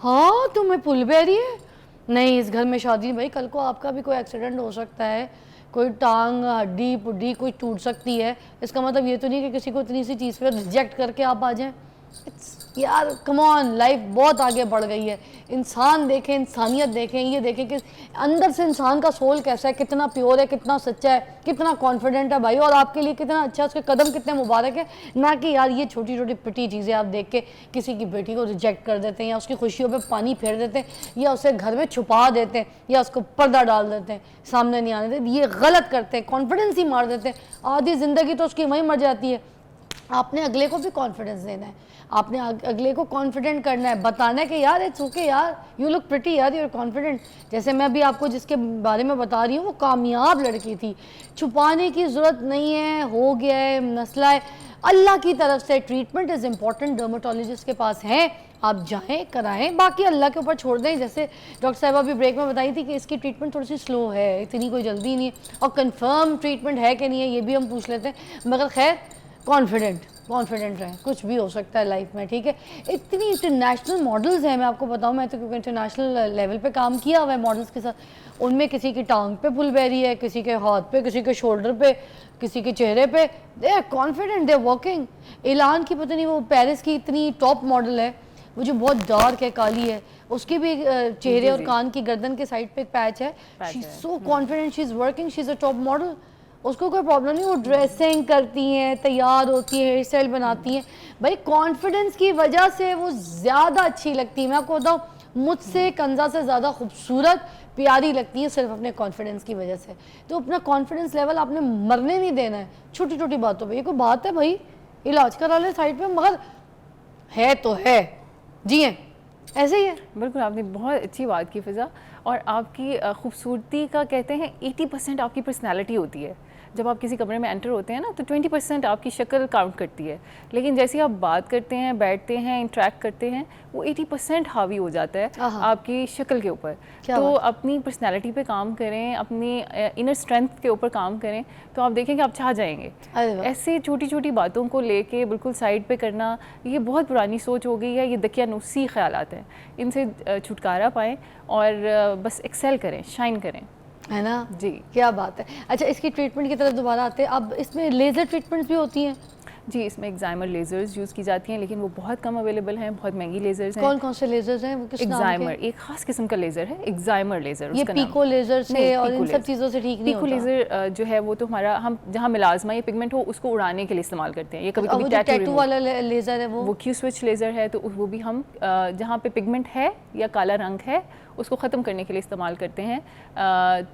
हाँ तुम्हें फुलबेरी है। नहीं, इस घर में शादी, भाई कल को आपका भी कोई एक्सीडेंट हो सकता है, कोई टांग हड्डी पुड्डी कोई टूट सकती है। इसका मतलब ये तो नहीं कि किसी को इतनी सी चीज़ पे रिजेक्ट करके आप आ जाएं। यार कम ऑन, लाइफ बहुत आगे बढ़ गई है। इंसान देखें, इंसानियत देखें, ये देखें कि अंदर से इंसान का सोल कैसा है, कितना प्योर है, कितना सच्चा है, कितना कॉन्फिडेंट है भाई, और आपके लिए कितना अच्छा, उसके कदम कितने मुबारक है। ना कि यार ये छोटी छोटी पिटी चीज़ें आप देख के किसी की बेटी को रिजेक्ट कर देते हैं या उसकी खुशियों पे पानी फेर देते हैं या उसे घर में छुपा देते हैं या उसको पर्दा डाल देते हैं, सामने नहीं आने देते। ये गलत करते हैं, कॉन्फिडेंस ही मार देते हैं। आधी ज़िंदगी तो उसकी वहीं मर जाती है। आपने अगले को भी कॉन्फिडेंस देना है, आपने अगले को कॉन्फिडेंट करना है, बताना है कि यार इट्स ओके यार, यू लुक प्रिटी यार, यू आर कॉन्फिडेंट। जैसे मैं भी आपको जिसके बारे में बता रही हूँ, वो कामयाब लड़की थी, छुपाने की ज़रूरत नहीं है, हो गया है, मसला है, अल्लाह की तरफ से ट्रीटमेंट इज़ इम्पॉर्टेंट, डर्माटोलॉजिस्ट के पास हैं, आप जाएं कराएं, बाकी अल्लाह के ऊपर छोड़ दें। जैसे डॉक्टर साहिबा भी ब्रेक में बताई थी कि इसकी ट्रीटमेंट थोड़ी सी स्लो है, इतनी कोई जल्दी नहीं है, और कंफर्म ट्रीटमेंट है कि नहीं है ये भी हम पूछ लेते हैं। मगर खैर कॉन्फिडेंट रहें, कुछ भी हो सकता है लाइफ में, ठीक है। इतनी इंटरनेशनल मॉडल्स हैं, मैं आपको बताऊं, मैं तो क्योंकि इंटरनेशनल लेवल पे काम किया हुआ है मॉडल्स के साथ, उनमें किसी की टांग पे फुलबेरी है, किसी के हाथ पे, किसी के शोल्डर पे, किसी के चेहरे पे, they are confident, they are walking. ऐलान की पता नहीं वो पेरिस की इतनी टॉप मॉडल है, वो जो बहुत डार्क है, काली है, उसकी भी चेहरे और कान की गर्दन के साइड पे एक पैच है। She is so confident, she is working, she is a top model, उसको कोई प्रॉब्लम नहीं। वो ड्रेसिंग करती हैं, तैयार होती है, हेयर स्टाइल बनाती हैं, भाई कॉन्फिडेंस की वजह से वो ज़्यादा अच्छी लगती है। मैं आपको बताऊँ, मुझसे कंजा से ज़्यादा खूबसूरत प्यारी लगती है सिर्फ अपने कॉन्फिडेंस की वजह से। तो अपना कॉन्फिडेंस लेवल आपने मरने नहीं देना है छोटी छोटी बातों पे। ये कोई बात है भाई, इलाज करा ले साइड पे, मगर है तो है, जी हैं ऐसे ही है। बिल्कुल, आपने बहुत अच्छी बात की फ़िज़ा। और आपकी खूबसूरती का कहते हैं 80% आपकी पर्सनैलिटी होती है। जब आप किसी कमरे में एंटर होते हैं ना, तो 20% आपकी शक्ल काउंट करती है, लेकिन जैसे आप बात करते हैं, बैठते हैं, इंटरेक्ट करते हैं, वो 80% हावी हो जाता है आपकी शक्ल के ऊपर। तो अपनी पर्सनैलिटी पे काम करें, अपनी इनर स्ट्रेंथ के ऊपर काम करें, तो आप देखेंगे आप चाह जाएंगे। ऐसे छोटी छोटी बातों को लेके बिल्कुल साइड पे करना, ये बहुत पुरानी सोच हो गई है, ये दकियानूसी ख्यालात हैं, इनसे छुटकारा पाएँ और बस एक्सेल करें, शाइन करें, है ना जी। क्या बात है। अच्छा, इसकी ट्रीटमेंट की तरफ दोबारा आते हैं। अब इसमें लेज़र ट्रीटमेंट्स भी होती हैं? जी, इसमें एक्साइमर लेज़र्स यूज़ की जाती हैं, लेकिन वो बहुत कम अवेलेबल हैं, बहुत महंगी लेज़र्स हैं। कौन कौन से लेजर्स हैं, वो किस नाम के? एक्साइमर एक ख़ास किस्म का लेज़र है, एक्साइमर लेज़र ये उसका नाम। पीको लेजर से नहीं, और पीको इन सब लेज़र। चीज़ों से ठीक नहीं पीको होता? लेज़र जो है वो तो हमारा, हम जहाँ मिलाजमा या पिगमेंट हो उसको उड़ाने के लिए इस्तेमाल करते हैं। ये कभी और कभी वो जो टैटू वाला लेजर है वो क्यू स्विच लेज़र है, तो वो भी हम जहाँ पे पिगमेंट है या काला रंग है उसको ख़त्म करने के लिए इस्तेमाल करते हैं।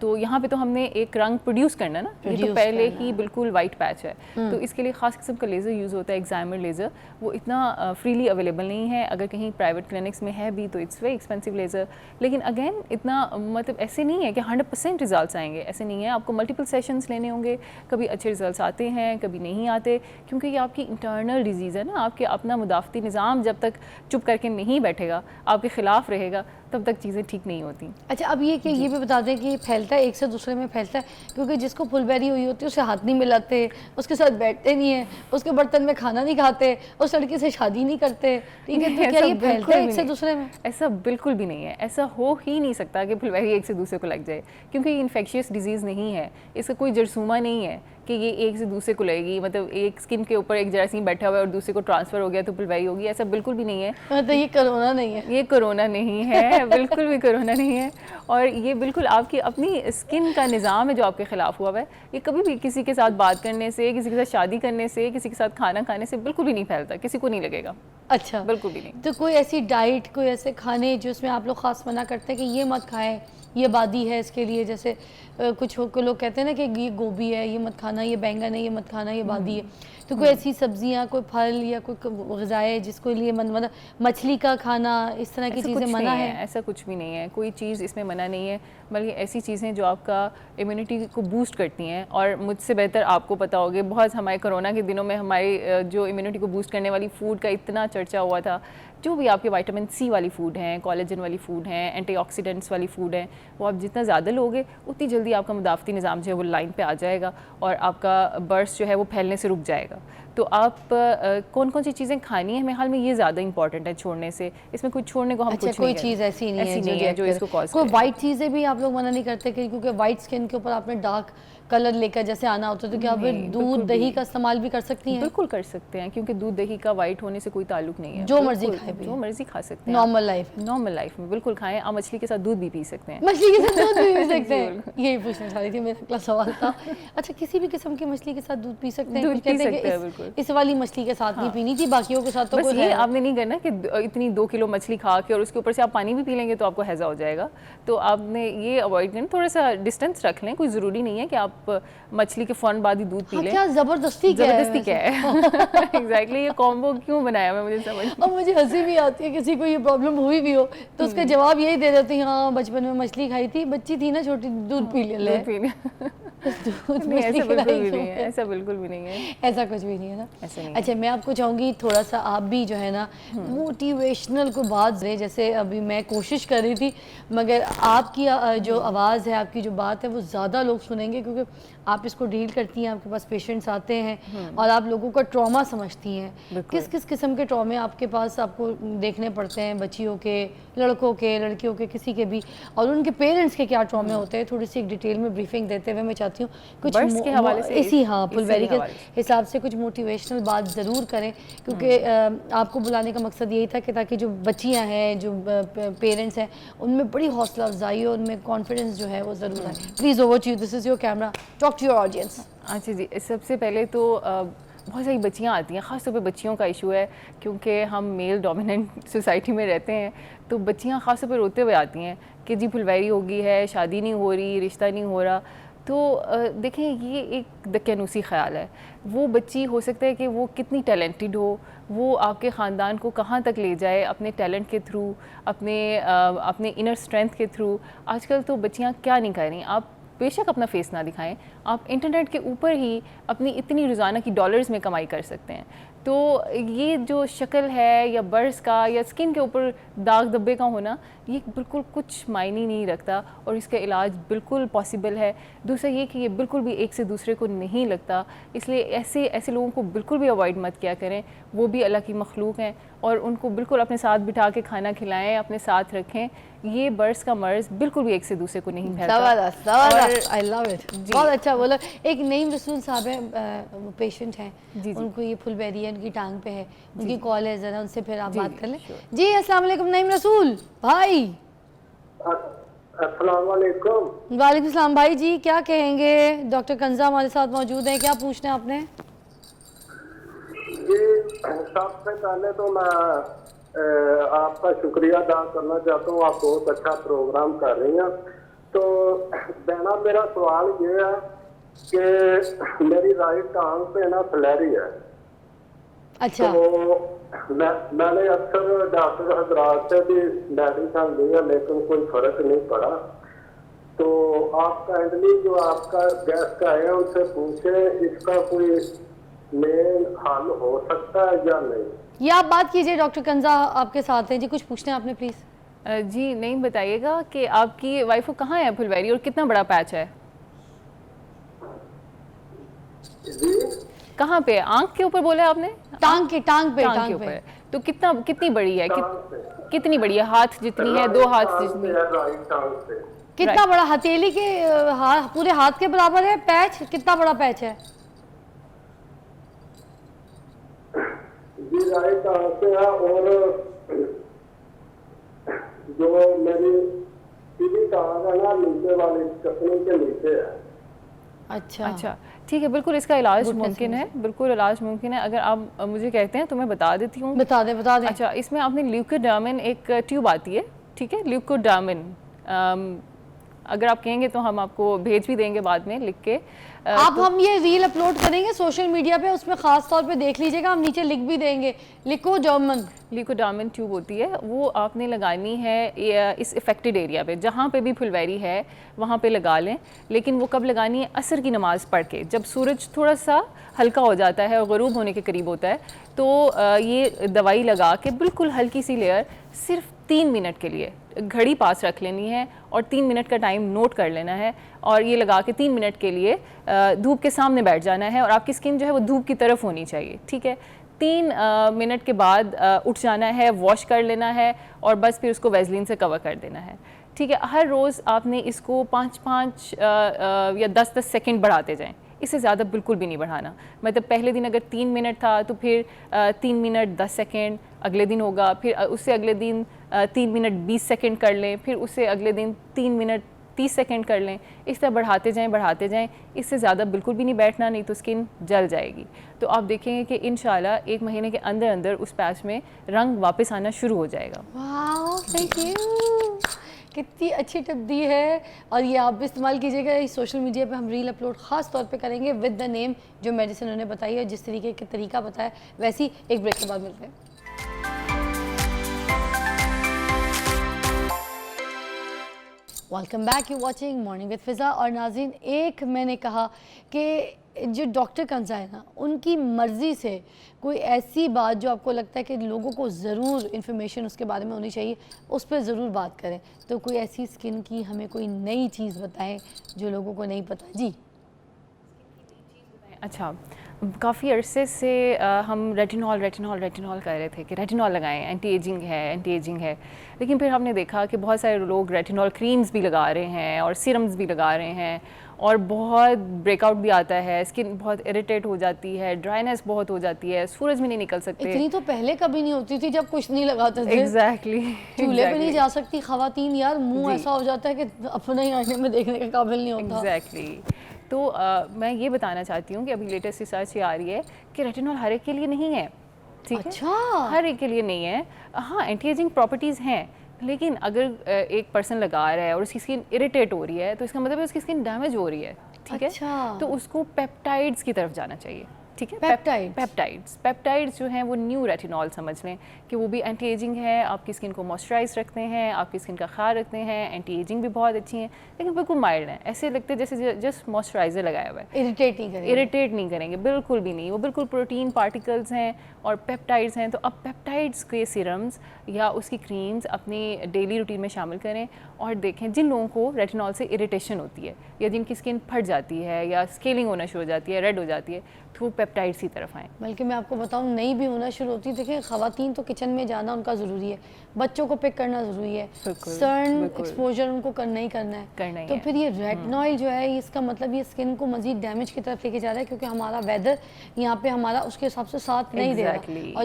तो यहाँ पे तो हमने एक रंग प्रोड्यूस करना ना, ये तो पहले ही बिल्कुल वाइट पैच है, तो इसके लिए ख़ास किस्म का लेज़र यूज़ होता है, एक्साइमर लेज़र। वो इतना फ्रीली अवेलेबल नहीं है, अगर कहीं प्राइवेट क्लिनिक्स में है भी तो इट्स वेरी एक्सपेंसिव लेज़र। लेकिन अगेन इतना मतलब ऐसे नहीं है कि 100% रिजल्ट्स आएंगे, ऐसे नहीं है। आपको मल्टीपल सेशंस लेने होंगे, कभी अच्छे रिजल्ट्स आते हैं, कभी नहीं आते, क्योंकि ये आपकी इंटरनल डिजीज़ है ना। आपके अपना मुदाफ़ती निज़ाम जब तक चुप करके नहीं बैठेगा, आपके ख़िलाफ़ रहेगा, तब तक चीज़ें ठीक नहीं होती। अच्छा, अब ये कि ये भी बता दें कि फैलता है एक से दूसरे में फैलता है, क्योंकि जिसको फुलबेरी हुई होती है उसे हाथ नहीं मिलाते, उसके साथ बैठते नहीं है, उसके बर्तन में खाना नहीं खाते, उस लड़की से शादी नहीं करते, ठीक है? तो क्या ये फैलता है एक से दूसरे में? ऐसा बिल्कुल भी नहीं है, ऐसा हो ही नहीं सकता कि फुलबेरी एक से दूसरे को लग जाए, क्योंकि ये इन्फेक्शियस डिजीज़ नहीं है, इसका कोई जरसूमा नहीं है कि ये एक से दूसरे को लगेगी। मतलब एक स्किन के ऊपर एक जरासीम बैठा हुआ है और दूसरे को ट्रांसफ़र हो गया तो फुलबेरी होगी, ऐसा बिल्कुल भी नहीं है। मतलब ये कोरोना नहीं है? ये कोरोना नहीं है, बिल्कुल भी कोरोना नहीं है। और ये बिल्कुल आपकी अपनी स्किन का निज़ाम है जो आपके ख़िलाफ़ हुआ है। ये कभी भी किसी के साथ बात करने से, किसी के साथ शादी करने से, किसी के साथ खाना खाने से बिल्कुल भी नहीं फैलता, किसी को नहीं लगेगा। अच्छा, बिल्कुल भी नहीं। तो कोई ऐसी डाइट, कोई ऐसे खाने जिसमें आप लोग ख़ास मना करते हैं कि ये मत खाएं, ये बादी है इसके लिए? जैसे कुछ लोग कहते हैं ना कि ये गोभी है ये मत खाना, ये बैंगन है ये मत खाना, ये बादी है, तो कोई ऐसी सब्जियां, कोई फल या कोई ग़िज़ाएँ जिसको लिए मतलब मछली का खाना, इस तरह की चीज़ें मना है? ऐसा कुछ भी नहीं है, कोई चीज़ इसमें मना नहीं है, बल्कि ऐसी चीज़ें जो आपका इम्यूनिटी को बूस्ट करती हैं। और मुझसे बेहतर आपको पता होगा, बहुत हमारे कोरोना के दिनों में हमारी जो इम्यूनिटी को बूस्ट करने वाली फ़ूड का इतना चर्चा हुआ था। जो भी आपके विटामिन सी वाली फ़ूड हैं, कोलेजन वाली फ़ूड हैं, एंटीऑक्सीडेंट्स वाली फ़ूड हैं, वो आप जितना ज़्यादा लोगे उतनी जल्दी आपका मुदाफ़ती निज़ाम जो है वो लाइन पे आ जाएगा और आपका बर्स जो है वो फैलने से रुक जाएगा। तो आप कौन कौन सी चीज़ें खानी है, मेरे ख्याल में ये ज़्यादा इंपॉर्टेंट है छोड़ने से। इसमें कुछ छोड़ने को हम अच्छा, कुछ कोई नहीं चीज़ ऐसी नहीं है जो इसको कॉज कोई वाइट चीज़ें भी आप लोग मना नहीं करते कि क्योंकि वाइट स्किन के ऊपर आपने डार्क कलर लेकर जैसे आना होता है, तो क्या आप दूध दही का इस्तेमाल भी कर सकती हैं? बिल्कुल कर सकते हैं, क्योंकि दूध दही का वाइट होने से कोई ताल्लुक नहीं है। जो मर्जी खाए, जो मर्जी खा सकते हैं नॉर्मल लाइफ में। नॉर्मल लाइफ में बिल्कुल खाएं। आप मछली के साथ दूध भी पी सकते हैं। मछली के साथ दूध भी पी सकते हैं? यही पूछना चाह रही थी, मेरा अगला सवाल था। अच्छा, किसी भी किस्म की मछली के साथ दूध पी सकते हैं? दूध पी सकते हैं बिल्कुल। इस वाली मछली के साथ नहीं पीनी थी, बाकियों के साथ तो बस ये आपने नहीं करना कि इतनी 2 किलो मछली खा के और उसके ऊपर से आप पानी भी पी लेंगे तो आपको हैज़ा हो जाएगा। तो आपने ये अवॉइड करना, थोड़ा सा डिस्टेंस रख लें। कोई ज़रूरी नहीं है कि आप मछली के फ़ौरन बाद ही दूध पी लें। क्या ज़बरदस्ती क्या है? एग्जैक्टली ये कॉम्बो क्यों बनाया मैं, मुझे समझ। और मुझे हंसी भी आती है, किसी को ये प्रॉब्लम हुई भी हो तो उसका जवाब यही दे देती है, हाँ बचपन में मछली खाई थी, बच्ची थी ना छोटी, दूध पी ले। ऐसा बिल्कुल भी नहीं है, ऐसा बिल्कुल भी नहीं है, ऐसा कुछ भी नहीं है ना, ऐसा नहीं। अच्छा, मैं आपको चाहूँगी थोड़ा सा आप भी जो है ना मोटिवेशनल को बात दें। जैसे अभी मैं कोशिश कर रही थी, मगर आपकी जो आवाज़ है, आपकी जो बात है वो ज़्यादा लोग सुनेंगे, क्योंकि आप इसको डील करती हैं, आपके पास पेशेंट्स आते हैं और आप लोगों का ट्रॉमा समझती हैं। किस किस किस्म के ट्रॉमे आपके पास आपको देखने पड़ते हैं, बच्चियों के, लड़कों के, लड़कियों के, किसी के भी, और उनके पेरेंट्स के क्या ट्रॉमे होते हैं? थोड़ी सी एक डिटेल में ब्रीफिंग देते हुए मैं चाहती हूँ कुछ के हवाले से इसी फुलबेरी के हिसाब से कुछ मोटिवेशनल बात ज़रूर करें, क्योंकि आपको बुलाने का मकसद यही था कि ताकि जो बच्चियाँ हैं, जो पेरेंट्स हैं, उनमें बड़ी हौसला अफजाई और उनमें कॉन्फिडेंस जो है वो ज़रूर है। Please over to you, this is your camera, talk to your audience. अच्छा जी, सबसे पहले तो बहुत सारी बच्चियाँ आती हैं, ख़ास तौर पे बच्चियों का इशू है, क्योंकि हम मेल डोमिनेंट सोसाइटी में रहते हैं, तो बच्चियाँ ख़ास तौर पे रोते हुए आती हैं कि जी फुलबेरी हो गई है, शादी नहीं हो रही, रिश्ता नहीं हो रहा। तो देखें, ये एक दक्यानूसी ख़्याल है। वो बच्ची हो सकता है कि वो कितनी टैलेंटेड हो, वो आपके ख़ानदान को कहाँ तक ले जाए अपने टैलेंट के थ्रू, अपने इनर स्ट्रेंथ के थ्रू। आजकल तो बच्चियाँ क्या नहीं कर रही, आप बेशक अपना फेस ना दिखाएं, आप इंटरनेट के ऊपर ही अपनी इतनी रोज़ाना की डॉलर्स में कमाई कर सकते हैं। तो ये जो शक्ल है या बर्स का या स्किन के ऊपर दाग धब्बे का होना, ये बिल्कुल कुछ मायने नहीं रखता और इसका इलाज बिल्कुल पॉसिबल है। दूसरा ये कि ये बिल्कुल भी एक से दूसरे को नहीं लगता, इसलिए ऐसे लोगों को बिल्कुल भी अवॉइड मत किया करें। वो भी अल्लाह की मखलूक हैं और उनको बिल्कुल अपने साथ बिठा के खाना खिलाएं, अपने साथ रखें। ये बर्ड्स का मर्ज बिल्कुल भी एक से दूसरे को नहीं फैलता। जबरदस्त जबरदस्त, आई लव इट, जी। बहुत अच्छा बोला। एक नईम रसूल साहब है, वो पेशेंट हैं, जी। उनको ये फुलबेरी है, उनकी टांग पे है, उनकी कॉल है, ज़रा उनसे फिर आप जी, बात कर लें। sure। जी अस्सलाम वालेकुम नईम रसूल भाई। अस्सलाम वालेकुम। वालेकुम सलाम भाई जी, क्या कहेंगे? डॉक्टर कंजा हमारे साथ मौजूद हैं, क्या पूछना है आपने? जी सबसे पहले तो मैं आपका शुक्रिया अदा करना चाहता हूँ, आप बहुत अच्छा प्रोग्राम कर रही हैं। तो बहना मेरा सवाल ये है कि मेरी राइट टांग पे ना फ्लैरी है। अच्छा, तो मैंने अक्सर डॉक्टर हजरात से भी मेडिसिन ली है लेकिन कोई फर्क नहीं पड़ा। तो आप काइंडली जो आपका गेस्ट आए हैं उनसे पूछे इसका कोई मेन हल हो सकता है या नहीं। ये आप बात कीजिए, डॉक्टर कंजा आपके साथ हैं जी, कुछ पूछना है आपने प्लीज़। जी नहीं, बताइएगा कि आपकी वाइफ को कहाँ है फुलवैरी और कितना बड़ा पैच है? जी कहाँ पे? आंख के ऊपर बोला आपने? टांग पे टांग के टांग पे। ऊपर। तो कितनी बड़ी है? टांग पे। कितनी बड़ी है? हाथ जितनी है, दो हाथ जितनी? राइट टांग पे। कितना बड़ा? हथेली के पूरे हाथ के बराबर है पैच? कितना बड़ा पैच है? जी राइट टांग पे है और जो मेरी सीधी टांग है ना नीचे वाली चपनी के नीचे है। अच्छा अच्छा ठीक है, बिल्कुल इसका इलाज घुटने से मुमकिन है, बिल्कुल इलाज मुमकिन है। अगर आप मुझे कहते हैं तो मैं बता देती हूँ। बता दें। अच्छा, इसमें आपने ल्यूकोडार्मिन एक ट्यूब आती है, ठीक है, ल्यूकोडार्मिन। अगर आप कहेंगे तो हम आपको भेज भी देंगे बाद में लिख के। हम ये रील अपलोड करेंगे सोशल मीडिया पे, उसमें खास तौर पे देख लीजिएगा, हम नीचे लिख भी देंगे, लिखो जर्मन। ल्यूकोडार्मिन ट्यूब होती है, वो आपने लगानी है इस इफेक्टेड एरिया पे, जहाँ पे भी फुलवैरी है वहाँ पे लगा लें। लेकिन वो कब लगानी है? असर की नमाज़ पढ़ के, जब सूरज थोड़ा सा हल्का हो जाता है और ग़ुरूब होने के करीब होता है, तो ये दवाई लगा के बिल्कुल हल्की सी लेयर सिर्फ 3 मिनट के लिए घड़ी पास रख लेनी है और 3 मिनट का टाइम नोट कर लेना है। और ये लगा के 3 मिनट के लिए धूप के सामने बैठ जाना है और आपकी स्किन जो है वो धूप की तरफ होनी चाहिए, ठीक है। 3 मिनट के बाद उठ जाना है, वॉश कर लेना है और बस फिर उसको वैसलीन से कवर कर देना है, ठीक है। हर रोज़ आपने इसको 5-5 या 10-10 सेकंड बढ़ाते जाएं, इससे ज़्यादा बिल्कुल भी नहीं बढ़ाना। मतलब पहले दिन अगर 3 मिनट था तो फिर 3 मिनट 10 सेकंड अगले दिन होगा, फिर उससे अगले दिन 3 मिनट 20 सेकंड कर लें, फिर उससे अगले दिन 3 मिनट 30 सेकंड कर लें। इस तरह बढ़ाते जाएं। इससे ज़्यादा बिल्कुल भी नहीं बैठना, नहीं तो स्किन जल जाएगी। तो आप देखेंगे कि इंशाल्लाह 1 महीने के अंदर अंदर उस पैच में रंग वापस आना शुरू हो जाएगा। वाओ, थैंक यू, कितनी अच्छी टिप दी है। और ये आप भी इस्तेमाल कीजिएगा। इस सोशल मीडिया पे हम रील अपलोड ख़ास तौर पे करेंगे विद द नेम, जो मेडिसिन उन्होंने बताई है, जिस तरीके के तरीका बताया। वैसी एक ब्रेक के बाद मिलते हैं। Welcome back, you watching morning with Fiza. और नाज़रीन, एक मैंने कहा कि जो डॉक्टर कंजा है ना, उनकी मर्ज़ी से कोई ऐसी बात जो आपको लगता है कि लोगों को ज़रूर इन्फॉर्मेशन उसके बारे में होनी चाहिए, उस पर ज़रूर बात करें। तो कोई ऐसी स्किन की हमें कोई नई चीज़ बताएं जो लोगों को नहीं पता। जी अच्छा, काफ़ी अरसे से हम रेटिनॉल कर रहे थे कि रेटिनॉल लगाएं, एंटी एजिंग है। लेकिन फिर हमने देखा कि बहुत सारे लोग रेटिनॉल क्रीम्स भी लगा रहे हैं और सीरम्स भी लगा रहे हैं और बहुत ब्रेकआउट भी आता है, स्किन बहुत इरिटेट हो जाती है, ड्राइनेस बहुत हो जाती है, सूरज में नहीं निकल सकते। इतनी तो पहले कभी नहीं होती थी जब कुछ नहीं लगाते थे। एग्जैक्टली चूल्हे पे नहीं जा सकती खवातीन यार, मुंह ऐसा हो जाता है कि अपने ही आईने में देखने के काबिल नहीं होता। एग्जैक्टली। तो मैं ये बताना चाहती हूँ कि अभी लेटेस्ट रिसर्च ये आ रही है कि रेटिनॉल हर एक के लिए नहीं है, ठीक है। अच्छा, हर एक के लिए नहीं है। हाँ, एंटी एजिंग प्रॉपर्टीज़ हैं, लेकिन अगर एक पर्सन लगा रहा है और उसकी स्किन इरिटेट हो रही है तो इसका मतलब है उसकी स्किन डैमेज हो रही है, ठीक अच्छा। है। तो उसको पेप्टाइड्स की तरफ जाना चाहिए, ठीक है। पेप्टाइड्स जो हैं वो न्यू रेटिनॉल समझ लें कि वो भी एंटी एजिंग है, आपकी स्किन को मॉइस्चराइज रखते हैं, आपकी स्किन का ख्याल रखते हैं, एंटी एजिंग भी बहुत अच्छी हैं, लेकिन बिल्कुल माइल्ड हैं। ऐसे लगते हैं जैसे जस्ट मॉइस्चराइजर लगाया हुआ है। इरिटेट नहीं करेंगे, बिल्कुल भी नहीं। वो बिल्कुल प्रोटीन पार्टिकल्स हैं और पेप्टाइड्स हैं। तो अब पेप्टाइड्स के सीरम्स या उसकी क्रीम्स अपनी डेली रूटीन में शामिल करें और देखें जिन लोगों को रेटिनॉल से इरिटेशन होती है या जिनकी स्किन फट जाती है या स्केलिंग होना शुरू हो जाती है, रेड हो जाती है, तो वो पेप्टाइड्स की तरफ आएँ। बल्कि मैं आपको बताऊं, नई भी होना शुरू होती है। देखिए, ख़वातीन तो किचन में जाना उनका ज़रूरी है, बच्चों को पिक करना ज़रूरी है, बिल्कुल, सन बिल्कुल। एक्सपोजर उनको करना ही करना है। करना ही तो है। फिर ये रेटिनॉल जो है, इसका मतलब ये स्किन को मज़ीद डैमेज की तरफ लेके जा रहा है, क्योंकि हमारा वेदर यहाँ पे हमारा उसके हिसाब से साथ नहीं दे Exactly. रहा। और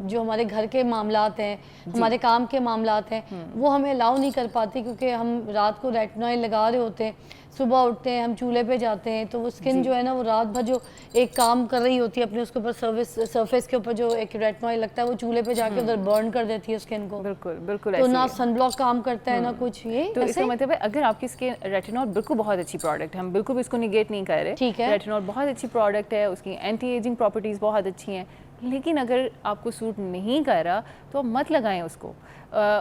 जो हमारे घर के मामलात हैं, हमारे काम के मामलात हैं, वो हमें अलाउ नहीं कर पाती, क्योंकि हम रात को रेटिनॉल लगा रहे होते हैं, सुबह उठते हैं, हम चूल्हे पे जाते हैं, तो वो स्किन जो है ना, वो रात भर जो एक काम कर रही होती है अपने, उसके ऊपर सरफेस के ऊपर जो एक रेटिनॉल लगता है, वो चूल्हे पे जाके उधर बर्न कर देती है स्किन को। बिल्कुल, बिल्कुल तो ऐसे ना ही है। सनब्लॉक काम करता है ना कुछ, ये तो ऐसे इसका मतलब है, अगर आपकी स्किन, रेटिनॉल बिल्कुल बहुत अच्छी प्रोडक्ट है, हम बिल्कुल भी इसको निगेट नहीं कर रहे। ठीक है। रेटिनॉल बहुत अच्छी प्रोडक्ट है, उसकी एंटी एजिंग प्रॉपर्टीज़ बहुत अच्छी हैं, लेकिन अगर आपको सूट नहीं कर रहा तो आप मत लगाएं उसको।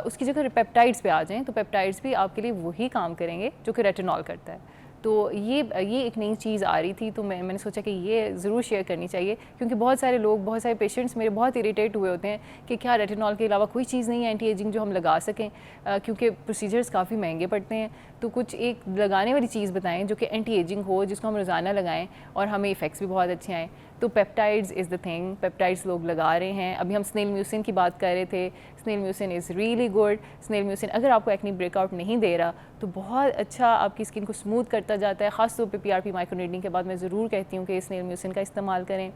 उसकी जगह पेप्टाइड्स पे आ जाएं, तो पेप्टाइड्स भी आपके लिए वही काम करेंगे जो कि रेटिनॉल करता है। तो ये एक नई चीज़ आ रही थी, तो मैंने सोचा कि ये ज़रूर शेयर करनी चाहिए, क्योंकि बहुत सारे लोग, बहुत सारे पेशेंट्स मेरे बहुत इरिटेट हुए होते हैं कि क्या रेटिनॉल के अलावा कोई चीज़ नहीं है एंटी एजिंग जो हम लगा सकें, क्योंकि प्रोसीजर्स काफ़ी महंगे पड़ते हैं। तो कुछ एक लगाने वाली चीज़ बताएं जो कि एंटी एजिंग हो, जिसको हम रोज़ाना लगाएं और हमें इफ़ेक्ट्स भी बहुत अच्छे आएँ। तो peptides is the thing, peptides लोग लगा रहे हैं। अभी हम स्नेल म्यूसिन की बात कर रहे थे, snail mucin is really good. Snail mucin अगर आपको एक्ने ब्रेकआउट नहीं दे रहा तो बहुत अच्छा आपकी स्किन को स्मूथ करता जाता है। ख़ासतौर पे पीआरपी माइक्रोनेडिंग के बाद मैं ज़रूर कहती हूँ कि स्नेल म्यूसिन का इस्तेमाल करें,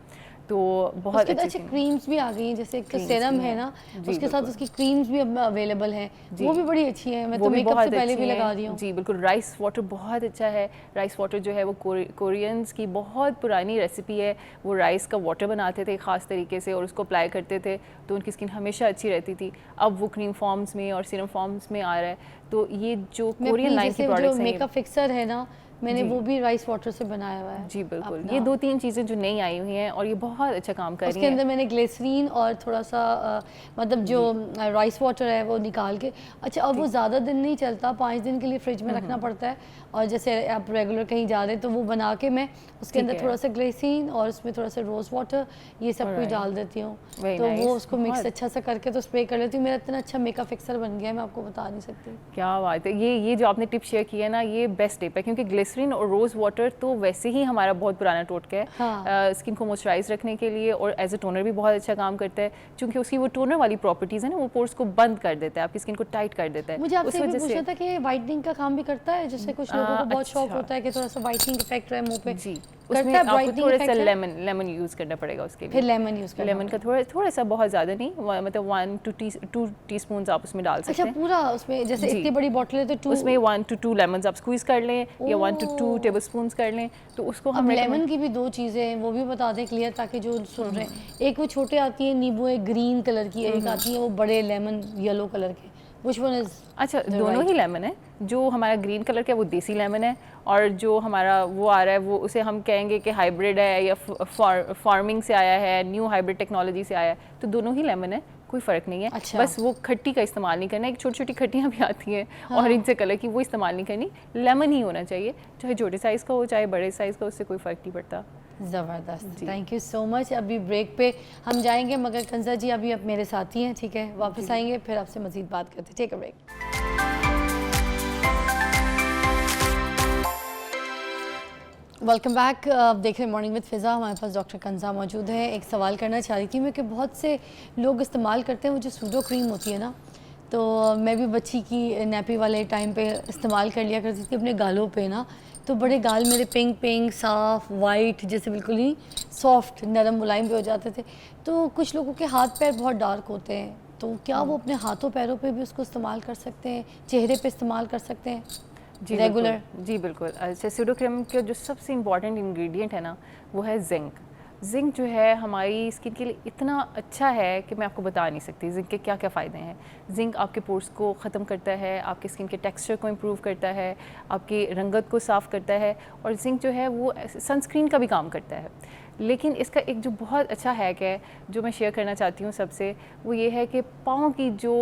तो बहुत उसके अच्छी क्रीम्स भी आ गई हैं, जैसे एक तो Creams सेरम भी है हैं। ना, जी, उसके साथ बिल्कुल। उसकी क्रीम्स भी अब अवेलेबल हैं, वो भी बड़ी अच्छी हैं। मैं वो तो भी मेकअप बहुत से पहले अच्छी भी हैं। लगा रही हूँ। जी बिल्कुल। राइस वाटर बहुत अच्छा है। राइस वाटर जो है वो कोरियंस की बहुत पुरानी रेसिपी है। वो राइस का वाटर बनाते थे ख़ास तरीके से और उसको अप्लाई करते थे, तो उनकी स्किन हमेशा अच्छी रहती थी। अब वो क्रीम फॉर्म्स में और सीरम फॉर्म्स में आ रहा है। तो ये जो मैं कोरियन अपनी लाइन की जैसे जो प्रोडक्ट्स हैं, मेकअप फिक्सर है ना, मैंने जी। वो भी राइस वाटर से बनाया हुआ है। जी बिल्कुल, अपना। ये 2-3 चीज़ें जो नई आई हुई हैं और ये बहुत अच्छा काम कर रही उसके हैं। अंदर मैंने ग्लिसरीन और थोड़ा सा मतलब जो राइस वाटर है वो निकाल के, अच्छा अब वो ज़्यादा दिन नहीं चलता, 5 दिन के लिए फ्रिज में रखना पड़ता है। और जैसे आप रेगुलर कहीं जा रहे हैं तो वो बना के मैं उसके अंदर है। थोड़ा सा ग्लिसरीन और उसमें थोड़ा सा रोज़ वाटर, ये सब कुछ Alright. डाल देती हूँ, Very तो nice. वो उसको मिक्स बहुत। अच्छा सा करके तो स्प्रे कर लेती हूँ। मेरा इतना अच्छा मेकअप फिक्सर बन गया है, मैं आपको बता नहीं सकती। क्या बात है, ये जो आपने टिप शेयर की है ना, ये बेस्ट टिप है, क्योंकि ग्लिसरीन और रोज़ वाटर तो वैसे ही हमारा बहुत पुराना टोटका है। हाँ। स्किन को मॉइस्चराइज रखने के लिए और एज अ टोनर भी बहुत अच्छा काम करता है, क्योंकि उसकी वो टोनर वाली प्रॉपर्टीज़ है ना, वो पोर्स को बंद कर देता है, आपकी स्किन को टाइट कर देता है। मुझे आपसे उस ये भी वजह पूछना से था कि वाइटनिंग का काम भी करता है, जैसे कुछ लोगों को बहुत शौक अच्छा। होता है कि थोड़ा सा वाइटनिंग इफेक्ट रहे मुंह पे। जी, करता उसमें है आपको brightening थोड़ा effect सा है? लेमन यूज़ करना पड़ेगा उसके लिए। फिर लेमन यूज़ करना लेमन का थोड़ा सा, बहुत ज़्यादा नहीं, मतलब 1 to 2 टीस्पून आप उसमें डाल सकते अच्छा हैं। पूरा उसमें, जैसे जी। इतनी बड़ी बॉटल है तो 2। उसमें 1 to 2 लेमन्स आप स्क्वीज़ कर लें या 1 to 2 ओह। टेबल स्पून कर लें, तो उसको अब हम लेमन की भी 2 चीज़ें हैं, वो भी बता दें क्लियर, ताकि जो सुन रहे हैं। एक वो छोटे आती है नींबू, एक ग्रीन कलर की, एक आती है वो बड़े लेमन येलो कलर के। Which one is? अच्छा, दोनों ही लेमन है। जो हमारा ग्रीन कलर का है वो देसी लेमन है, और जो हमारा वो आ रहा है वो उसे हम कहेंगे कि हाइब्रिड है या फार्मिंग से आया है, न्यू हाइब्रिड टेक्नोलॉजी से आया है, तो दोनों ही लेमन है, कोई फ़र्क नहीं है। अच्छा। बस वो खट्टी का इस्तेमाल नहीं करना। एक छोटी छोटी खट्टियाँ भी आती हैं ऑरेंज से कलर की, वो इस्तेमाल नहीं करनी। लेमन ही होना चाहिए, चाहे छोटे साइज़ का हो चाहे बड़े साइज़ का, उससे कोई फ़र्क नहीं पड़ता। ज़बरदस्त, थैंक यू सो मच। अभी ब्रेक पे हम जाएंगे, मगर कंजा जी अभी आप मेरे साथ ही हैं, ठीक है? वापस आएंगे फिर आपसे मज़ीद बात करते हैं। Take a break. Welcome back. आप देख रहे हैं मॉर्निंग विद फ़िज़ा। हमारे पास डॉक्टर कंजा मौजूद है। एक सवाल करना चाह रही थी मैं कि बहुत से लोग इस्तेमाल करते हैं वो जो सूडो क्रीम होती है ना, तो मैं भी बच्ची की नैपी वाले टाइम पे इस्तेमाल कर लिया करती थी अपने गालों पे ना, तो बड़े गाल मेरे पिंक पिंक साफ़ वाइट जैसे बिल्कुल ही सॉफ्ट नरम मुलायम भी हो जाते थे। तो कुछ लोगों के हाथ पैर बहुत डार्क होते हैं, तो क्या वो अपने हाथों पैरों पे भी उसको इस्तेमाल कर सकते हैं, चेहरे पे इस्तेमाल कर सकते हैं जी रेगुलर? बिल्कुल, जी बिल्कुल। अच्छा, सूडो क्रीम का जो सबसे इम्पॉर्टेंट इंग्रेडिएंट है ना, वो है जिंक। जिंक जो है हमारी स्किन के लिए इतना अच्छा है कि मैं आपको बता नहीं सकती जिंक के क्या क्या फ़ायदे हैं। जिंक आपके पोर्स को ख़त्म करता है, आपके स्किन के टेक्सचर को इम्प्रूव करता है, आपकी रंगत को साफ़ करता है, और जिंक जो है वो सनस्क्रीन का भी काम करता है। लेकिन इसका एक जो बहुत अच्छा हैक है जो मैं शेयर करना चाहती हूँ सबसे, वो ये है कि पाँव की जो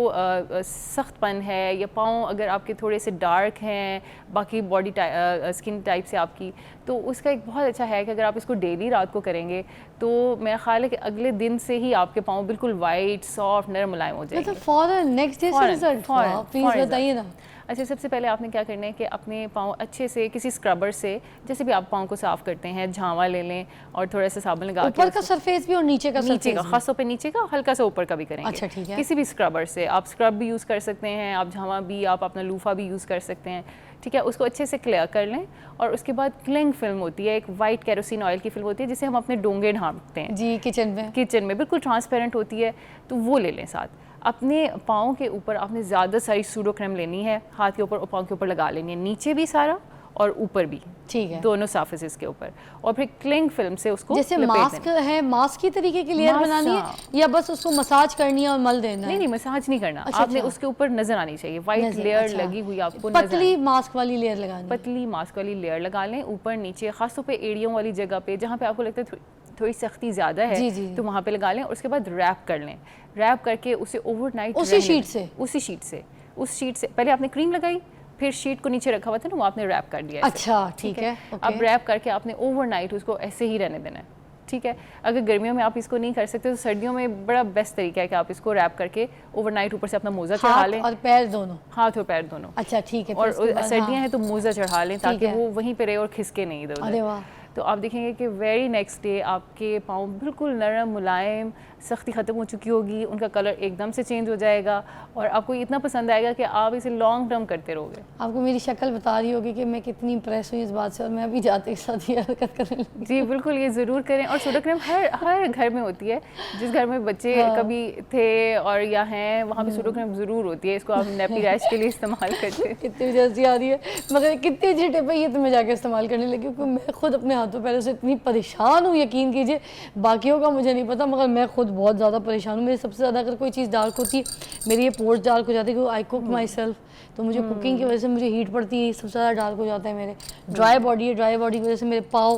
सख्तपन है, या पाँव अगर आपके थोड़े से डार्क हैं बाकी बॉडी स्किन टाइप से आपकी, तो उसका एक बहुत अच्छा हैक है। अगर आप इसको डेली रात को करेंगे तो मेरा ख्याल है कि अगले दिन से ही आपके पाँव बिल्कुल वाइट सॉफ्ट नरम मुलायम हो जाएंगे। मतलब फॉरन नेक्स्ट डे से रिजल्ट? प्लीज़ बताइए ना। अच्छा, सबसे पहले आपने क्या करना है कि अपने पाँव अच्छे से किसी स्क्रबर से, जैसे भी आप पाँव को साफ़ करते हैं, झावा ले लें और थोड़ा सा साबुन लगा के ऊपर का सरफेस भी और नीचे का नीचे का, सरफेस खासतौर पे नीचे का, हल्का सा ऊपर का भी करेंगे। अच्छा, ठीक है। किसी भी स्क्रबर से आप स्क्रब भी यूज़ कर सकते हैं, आप झावा भी, आप अपना लूफा भी यूज़ कर सकते हैं, ठीक है। उसको अच्छे से क्लियर कर लें और उसके बाद क्लिंग फिल्म होती है, एक वाइट केरोसिन ऑयल की फिल्म होती है जिसे हम अपने डोंगे ढांपते हैं जी, किचन में बिल्कुल ट्रांसपेरेंट होती है, तो वो ले लें साथ। अपने पाँव के ऊपर आपने ज़्यादा सारी सूडो क्रीम लेनी है, हाथ के ऊपर और पाँव के ऊपर लगा लेनी है, नीचे भी सारा और ऊपर भी, ठीक है। दोनों सरफेसेस के ऊपर, और फिर क्लिंग फिल्म से उसको जैसे लपेट मास्क देना। है, मास्क की तरीके की लेयर मास्क, बनानी है हाँ। या बस उसको मसाज करनी है और मल देना है? नहीं, मसाज नहीं करना, अच्छा, आपने अच्छा। उसके ऊपर नजर आनी चाहिए, वाइट नज़र, लेयर अच्छा। लगी हुई आपको नजर पतली मास्क वाली लेयर लगानी है। पतली मास्क वाली लेयर लगा लें, ऊपर नीचे, खासतौर पे एड़ियों वाली जगह पे जहाँ पे आपको लगता है थोड़ी सख्ती ज़्यादा है, जी, जी। तो वहाँ पे लगा लें और उसके बाद रैप कर लें। रैप करके उसे ओवरनाइट उसी शीट से? उसी शीट से, उस शीट से पहले आपने क्रीम लगाई, फिर शीट को नीचे रखा हुआ था ना, वो आपने रैप कर दिया ऐसे। अच्छा, ठीक है, अब ओके। रैप करके आपने ओवरनाइट उसको ऐसे ही रहने देना है, ठीक है। अगर गर्मियों में आप इसको नहीं कर सकते तो सर्दियों में बड़ा बेस्ट तरीका है कि आप इसको रैप करके ओवरनाइट ऊपर से अपना मोजा चढ़ा लें, हाथ और पैर दोनों? हाथ और पैर दोनों। अच्छा, ठीक है। और फिर उसके बाद, सर्दियाँ हाँ। हैं तो मोजा चढ़ा लें ताकि है। वो वहीं पे रहे और खिसके नहीं इधर अरे उधर। वाह। तो आप देखेंगे कि वेरी नेक्स्ट डे आपके पाँव बिल्कुल नरम, मुलायम, सख्ती ख़त्म हो चुकी होगी, उनका कलर एकदम से चेंज हो जाएगा और आपको इतना पसंद आएगा कि आप इसे लॉन्ग टर्म करते रहोगे। आपको मेरी शक्ल बता रही होगी कि मैं कितनी इंप्रेस हुई इस बात से और मैं अभी जाते के साथ ये हरकत करने लगी। जी बिल्कुल, ये ज़रूर करें। और सूडो क्रीम हर घर में होती है, जिस घर में बच्चे कभी थे और या हैं वहाँ पे सूडो क्रीम ज़रूर होती है, इसको आप नेपी रैश के लिए इस्तेमाल करते हैं। कितनी जल्दी आ रही है, मगर कितनी अच्छी टिप है ये, तो मैं जाके इस्तेमाल करने लगी क्योंकि मैं खुद अपने हाथों पैरों से इतनी परेशान हूँ, यकीन कीजिए। बाकियों का मुझे नहीं पता मगर मैं खुद बहुत ज़्यादा परेशान हूँ। मेरी सबसे ज़्यादा अगर कोई चीज़ डार्क होती है, मेरी ये पोर्स डार्क हो जाती है क्योंकि आई कुक माई सेल्फ, तो मुझे कुकिंग की वजह से मुझे हीट पड़ती है, सबसे ज़्यादा डार्क हो जाता है मेरे। ड्राई बॉडी है, ड्राई बॉडी की वजह से मेरे पाँव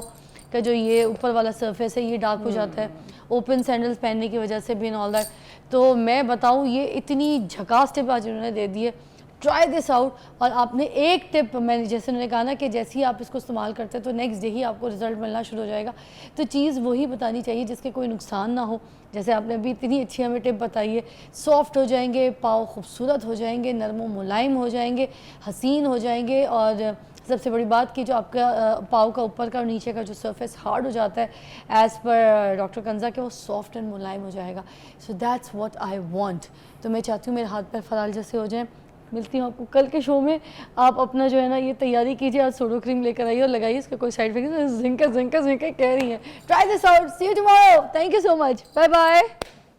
का जो ये ऊपर वाला सरफेस है ये डार्क हो जाता है, ओपन सैंडल्स पहनने की वजह से भी एंड ऑल दैट। तो मैं बताऊँ ये इतनी झकास टिप आज उन्होंने दे दी है, ट्राई दिस आउट। और आपने एक टिप, मैंने जैसे उन्होंने कहा ना कि जैसे ही आप इसको इस्तेमाल करते हैं तो नेक्स्ट डे ही आपको रिजल्ट मिलना शुरू हो जाएगा, तो चीज़ वही बतानी चाहिए जिसके कोई नुकसान ना हो। जैसे आपने अभी इतनी अच्छी हमें टिप बताई है, सॉफ्ट हो जाएंगे पाँव, खूबसूरत हो जाएंगे, नरम मुलायम हो जाएंगे, हसीन हो जाएंगे। और सबसे बड़ी बात कि जो आपका पाँव का ऊपर का और नीचे का जो सरफेस हार्ड हो जाता है, एज़ पर डॉक्टर कंजा के, वो सॉफ्ट एंड मुलायम हो जाएगा। So that's what I want. तो मैं चाहती हूँ मेरे हाथ पैर फराल जैसे हो जाएं। मिलती हूँ आपको कल के शो में। आप अपना जो है ना ये तैयारी कीजिए, आज सूडो क्रीम लेकर आइए और लगाइए, इसका कोई साइड इफेक्ट, जिंका कह रही हैं। Try this out, see you tomorrow, thank you so much, bye bye.